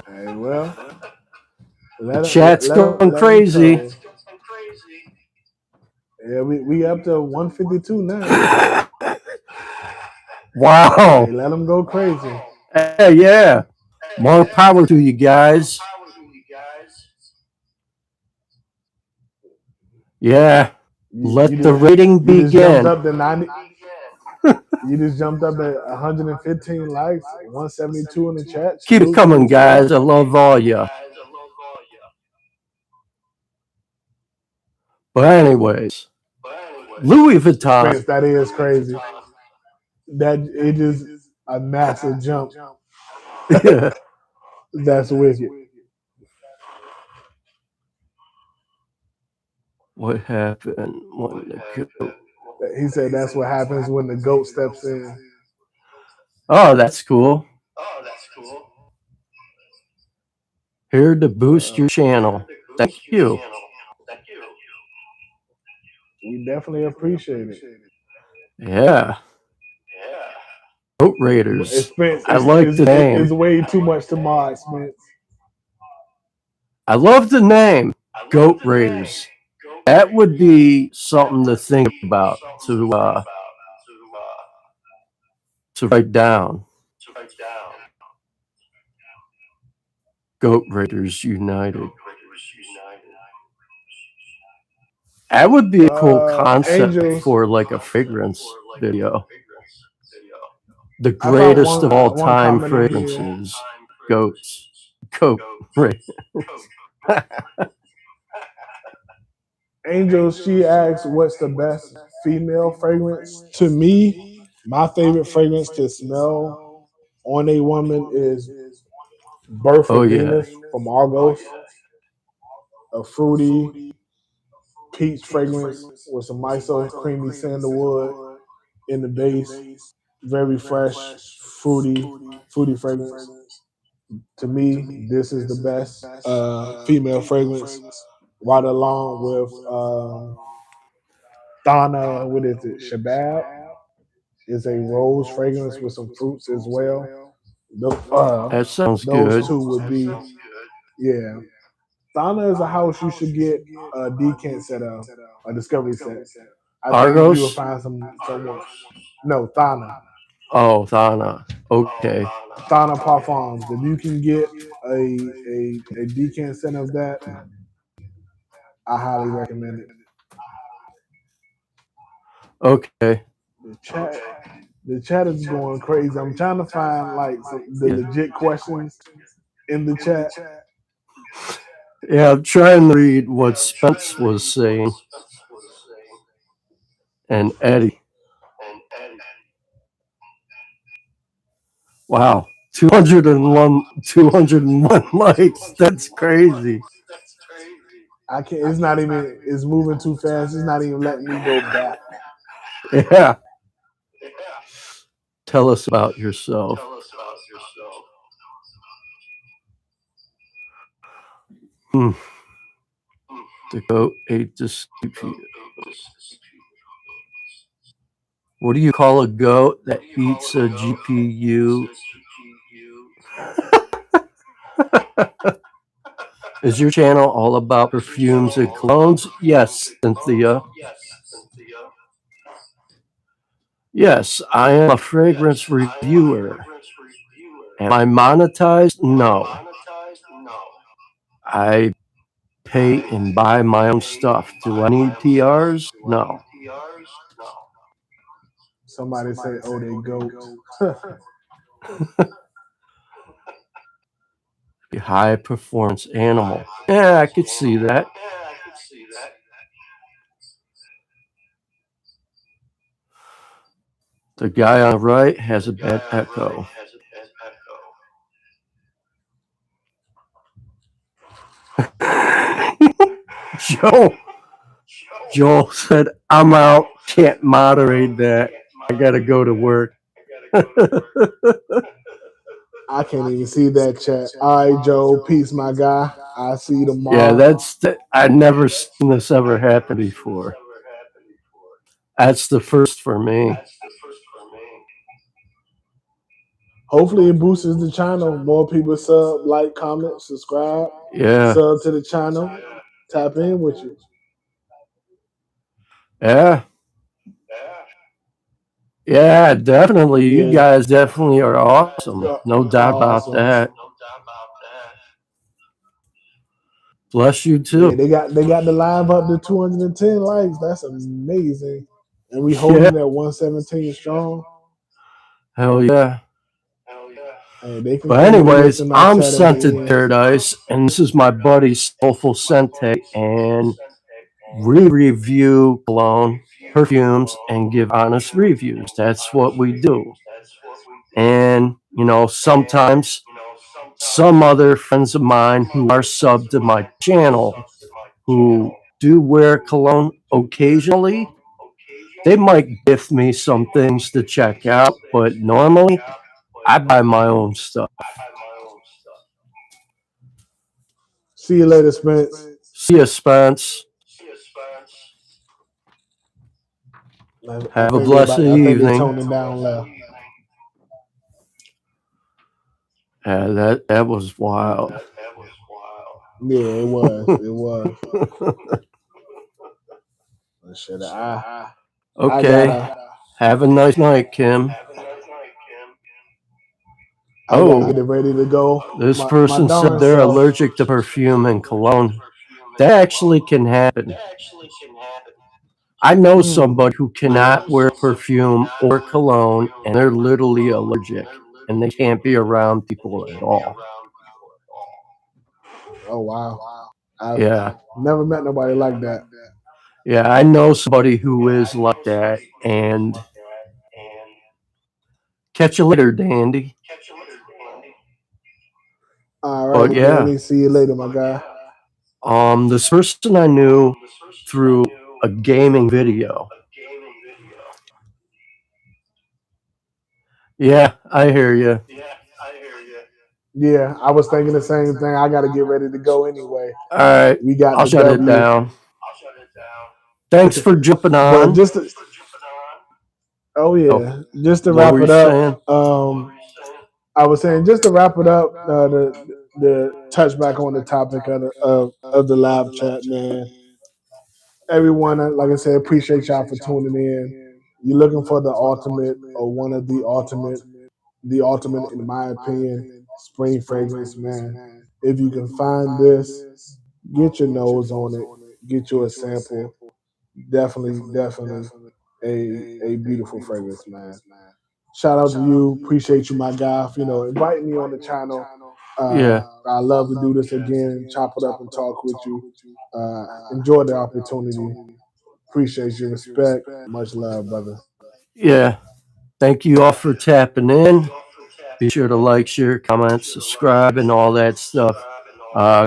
[SPEAKER 2] Hey, well,
[SPEAKER 1] The
[SPEAKER 2] let him
[SPEAKER 1] chat's going
[SPEAKER 2] let him
[SPEAKER 1] crazy.
[SPEAKER 2] troll. Yeah, we up to 152 now. Hey,
[SPEAKER 1] Wow.
[SPEAKER 2] let him go crazy.
[SPEAKER 1] Hey, yeah. More power to you guys. Yeah.
[SPEAKER 2] You
[SPEAKER 1] Let the
[SPEAKER 2] just
[SPEAKER 1] rating
[SPEAKER 2] you just jumped
[SPEAKER 1] begin.
[SPEAKER 2] up to 90. You just jumped up at 115 likes, 172 in the chat.
[SPEAKER 1] Keep it
[SPEAKER 2] Salute to
[SPEAKER 1] coming,
[SPEAKER 2] you, sir.
[SPEAKER 1] guys. I love all you. But anyways, Louis Vuitton.
[SPEAKER 2] Spence, that is crazy. That it is a massive jump. That's wicked.
[SPEAKER 1] What happened when the goat?
[SPEAKER 2] He said that's what happens when the goat steps in.
[SPEAKER 1] Oh, that's cool. Here to boost your channel. Thank you.
[SPEAKER 2] We definitely appreciate it.
[SPEAKER 1] Yeah. Goat Raiders.
[SPEAKER 2] Spence,
[SPEAKER 1] I like the name.
[SPEAKER 2] it's way too much to mod, Spence.
[SPEAKER 1] I love the name. Goat Raiders. That would be something to think about, to write down. Goat Raiders United. That would be a cool concept
[SPEAKER 2] Angels.
[SPEAKER 1] for like a fragrance video. The
[SPEAKER 2] I found
[SPEAKER 1] greatest of all
[SPEAKER 2] one
[SPEAKER 1] time
[SPEAKER 2] comment in here.
[SPEAKER 1] fragrances. Goats. Goat Raiders.
[SPEAKER 2] Angels, she asks, what's the best female fragrance? To me, my favorite fragrance to smell on a woman is Birth
[SPEAKER 1] Oh
[SPEAKER 2] of
[SPEAKER 1] yeah.
[SPEAKER 2] Venus from Argos, a fruity peach fragrance with some miso creamy sandalwood in the base. Very fresh, fruity fragrance. To me, this is the best female fragrance, right along with Thana. What is it? Shabab is a rose fragrance with some fruits as well.
[SPEAKER 1] That sounds
[SPEAKER 2] Those
[SPEAKER 1] good.
[SPEAKER 2] two would be, yeah. Thana is a house you should get a decant set of, a discovery set. I think you will
[SPEAKER 1] Argos?
[SPEAKER 2] find someone. No, Thana.
[SPEAKER 1] Oh, Thana. Okay.
[SPEAKER 2] Thana Parfums. If you can get a decant set of that, I highly recommend it.
[SPEAKER 1] Okay.
[SPEAKER 2] The chat, the chat is going crazy. I'm trying to find like the
[SPEAKER 1] Yeah.
[SPEAKER 2] legit questions in the chat.
[SPEAKER 1] Yeah, I'm trying to read what Spence was saying. And Eddie. Wow. 201 likes. That's crazy.
[SPEAKER 2] I can't. It's not even. It's moving too fast. It's not even letting me go back.
[SPEAKER 1] Yeah. Tell us about yourself. Hmm. The goat ate the CPU. What do you call a goat that eats a GPU? Is your channel all about perfumes and colognes? Yes, Cynthia. Yes, I am a fragrance reviewer. Am I monetized? No. I pay and buy my own stuff. Do I need PRs? No.
[SPEAKER 2] Somebody say, "Oh, they goat."
[SPEAKER 1] High performance animal. Yeah, I could see that. The guy on the right has a bad echo. Joe, Joel said, I'm out. Can't moderate that. I got to go to work.
[SPEAKER 2] I can't even see that chat. All right, Joe. Peace, my guy. I'll see you
[SPEAKER 1] Yeah,
[SPEAKER 2] tomorrow.
[SPEAKER 1] I've never seen this ever happen before. That's the first for me.
[SPEAKER 2] Hopefully, it boosts the channel. More people sub, like, comment, subscribe,
[SPEAKER 1] Yeah,
[SPEAKER 2] sub to the channel. Tap in with you.
[SPEAKER 1] yeah, yeah, definitely. You
[SPEAKER 2] Yeah,
[SPEAKER 1] guys definitely are awesome. No doubt about
[SPEAKER 2] awesome.
[SPEAKER 1] that. Bless you
[SPEAKER 2] Yeah,
[SPEAKER 1] too.
[SPEAKER 2] they got the live up to 210 likes. That's amazing. And we
[SPEAKER 1] Yeah,
[SPEAKER 2] holding at 117 strong.
[SPEAKER 1] hell yeah.
[SPEAKER 2] Hey, they can
[SPEAKER 1] But
[SPEAKER 2] come in and
[SPEAKER 1] anyways,
[SPEAKER 2] listen to our
[SPEAKER 1] I'm
[SPEAKER 2] chat at the
[SPEAKER 1] Scented
[SPEAKER 2] end.
[SPEAKER 1] Paradise, and this is my buddy Soulful Sente, and we review cologne, perfumes, and give honest reviews. That's what we do. And, sometimes some other friends of mine who are subbed to my channel who do wear cologne occasionally, they might gift me some things to check out, but normally I buy my own stuff.
[SPEAKER 2] See you later, Spence.
[SPEAKER 1] See you, Spence.
[SPEAKER 2] I
[SPEAKER 1] Have a
[SPEAKER 2] think they
[SPEAKER 1] blessed
[SPEAKER 2] about. I think they
[SPEAKER 1] evening.
[SPEAKER 2] toning down left.
[SPEAKER 1] That was wild.
[SPEAKER 2] Yeah, it was. It was. Shit, I
[SPEAKER 1] Okay.
[SPEAKER 2] gotta
[SPEAKER 1] Have a nice night, Kim.
[SPEAKER 2] I gotta get
[SPEAKER 1] Oh,
[SPEAKER 2] it ready to go.
[SPEAKER 1] this
[SPEAKER 2] My
[SPEAKER 1] person said
[SPEAKER 2] darn
[SPEAKER 1] they're
[SPEAKER 2] self.
[SPEAKER 1] allergic to perfume and cologne. That actually can happen. I know
[SPEAKER 2] Mm,
[SPEAKER 1] somebody who cannot wear perfume or cologne and they're literally allergic and they can't be around people at all.
[SPEAKER 2] oh wow. I've
[SPEAKER 1] Yeah.
[SPEAKER 2] never met nobody like that.
[SPEAKER 1] Yeah, I know somebody who is like that. And catch you later, Dandy.
[SPEAKER 2] All
[SPEAKER 1] But
[SPEAKER 2] righty,
[SPEAKER 1] yeah,
[SPEAKER 2] Danny. See you later, my guy.
[SPEAKER 1] this person I knew through a gaming video. Yeah, I hear you.
[SPEAKER 2] Yeah, I was thinking the same thing. I gotta get ready to go anyway.
[SPEAKER 1] All right,
[SPEAKER 2] We got
[SPEAKER 1] I'll
[SPEAKER 2] the
[SPEAKER 1] shut it
[SPEAKER 2] W.
[SPEAKER 1] down. Thanks for jumping
[SPEAKER 2] But
[SPEAKER 1] on.
[SPEAKER 2] just to, oh
[SPEAKER 1] Oh,
[SPEAKER 2] yeah, just to
[SPEAKER 1] what
[SPEAKER 2] wrap
[SPEAKER 1] were you
[SPEAKER 2] it up.
[SPEAKER 1] saying?
[SPEAKER 2] I was saying just to wrap it up. The touch back on the topic of the live chat, man. Everyone, like I said, appreciate y'all for tuning in. You're looking for the ultimate or one of the ultimate, in my opinion, spring fragrance, man. If you can find this, get your nose on it, get you a sample. Definitely a beautiful fragrance, man. Shout out to you. Appreciate you, my guy, for, inviting me on the channel.
[SPEAKER 1] Yeah,
[SPEAKER 2] I love to do this again, chop it up and talk with you. Enjoy the opportunity. Appreciate your respect. Much love, brother.
[SPEAKER 1] yeah. Thank you all for tapping in. Be sure to like, share, comment, subscribe, and all that stuff.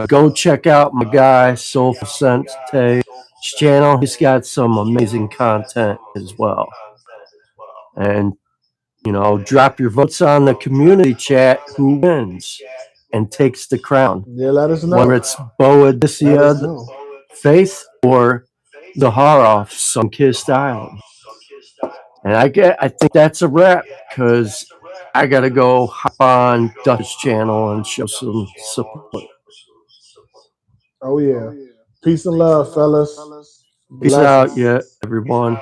[SPEAKER 1] Go check out my guy, Soulful Sente channel. He's got some amazing content as well. And, drop your votes on the community chat who wins and takes the crown,
[SPEAKER 2] Yeah, let us
[SPEAKER 1] whether
[SPEAKER 2] know.
[SPEAKER 1] it's
[SPEAKER 2] Let
[SPEAKER 1] Boadicea
[SPEAKER 2] us
[SPEAKER 1] The
[SPEAKER 2] know.
[SPEAKER 1] Faith or Zaharoff Sun-Kissed Island. And I think that's a wrap because I got to go hop on Dutch's channel and show some support.
[SPEAKER 2] Oh yeah. Peace and love, fellas.
[SPEAKER 1] Peace out,
[SPEAKER 2] Blessings.
[SPEAKER 1] yeah, everyone.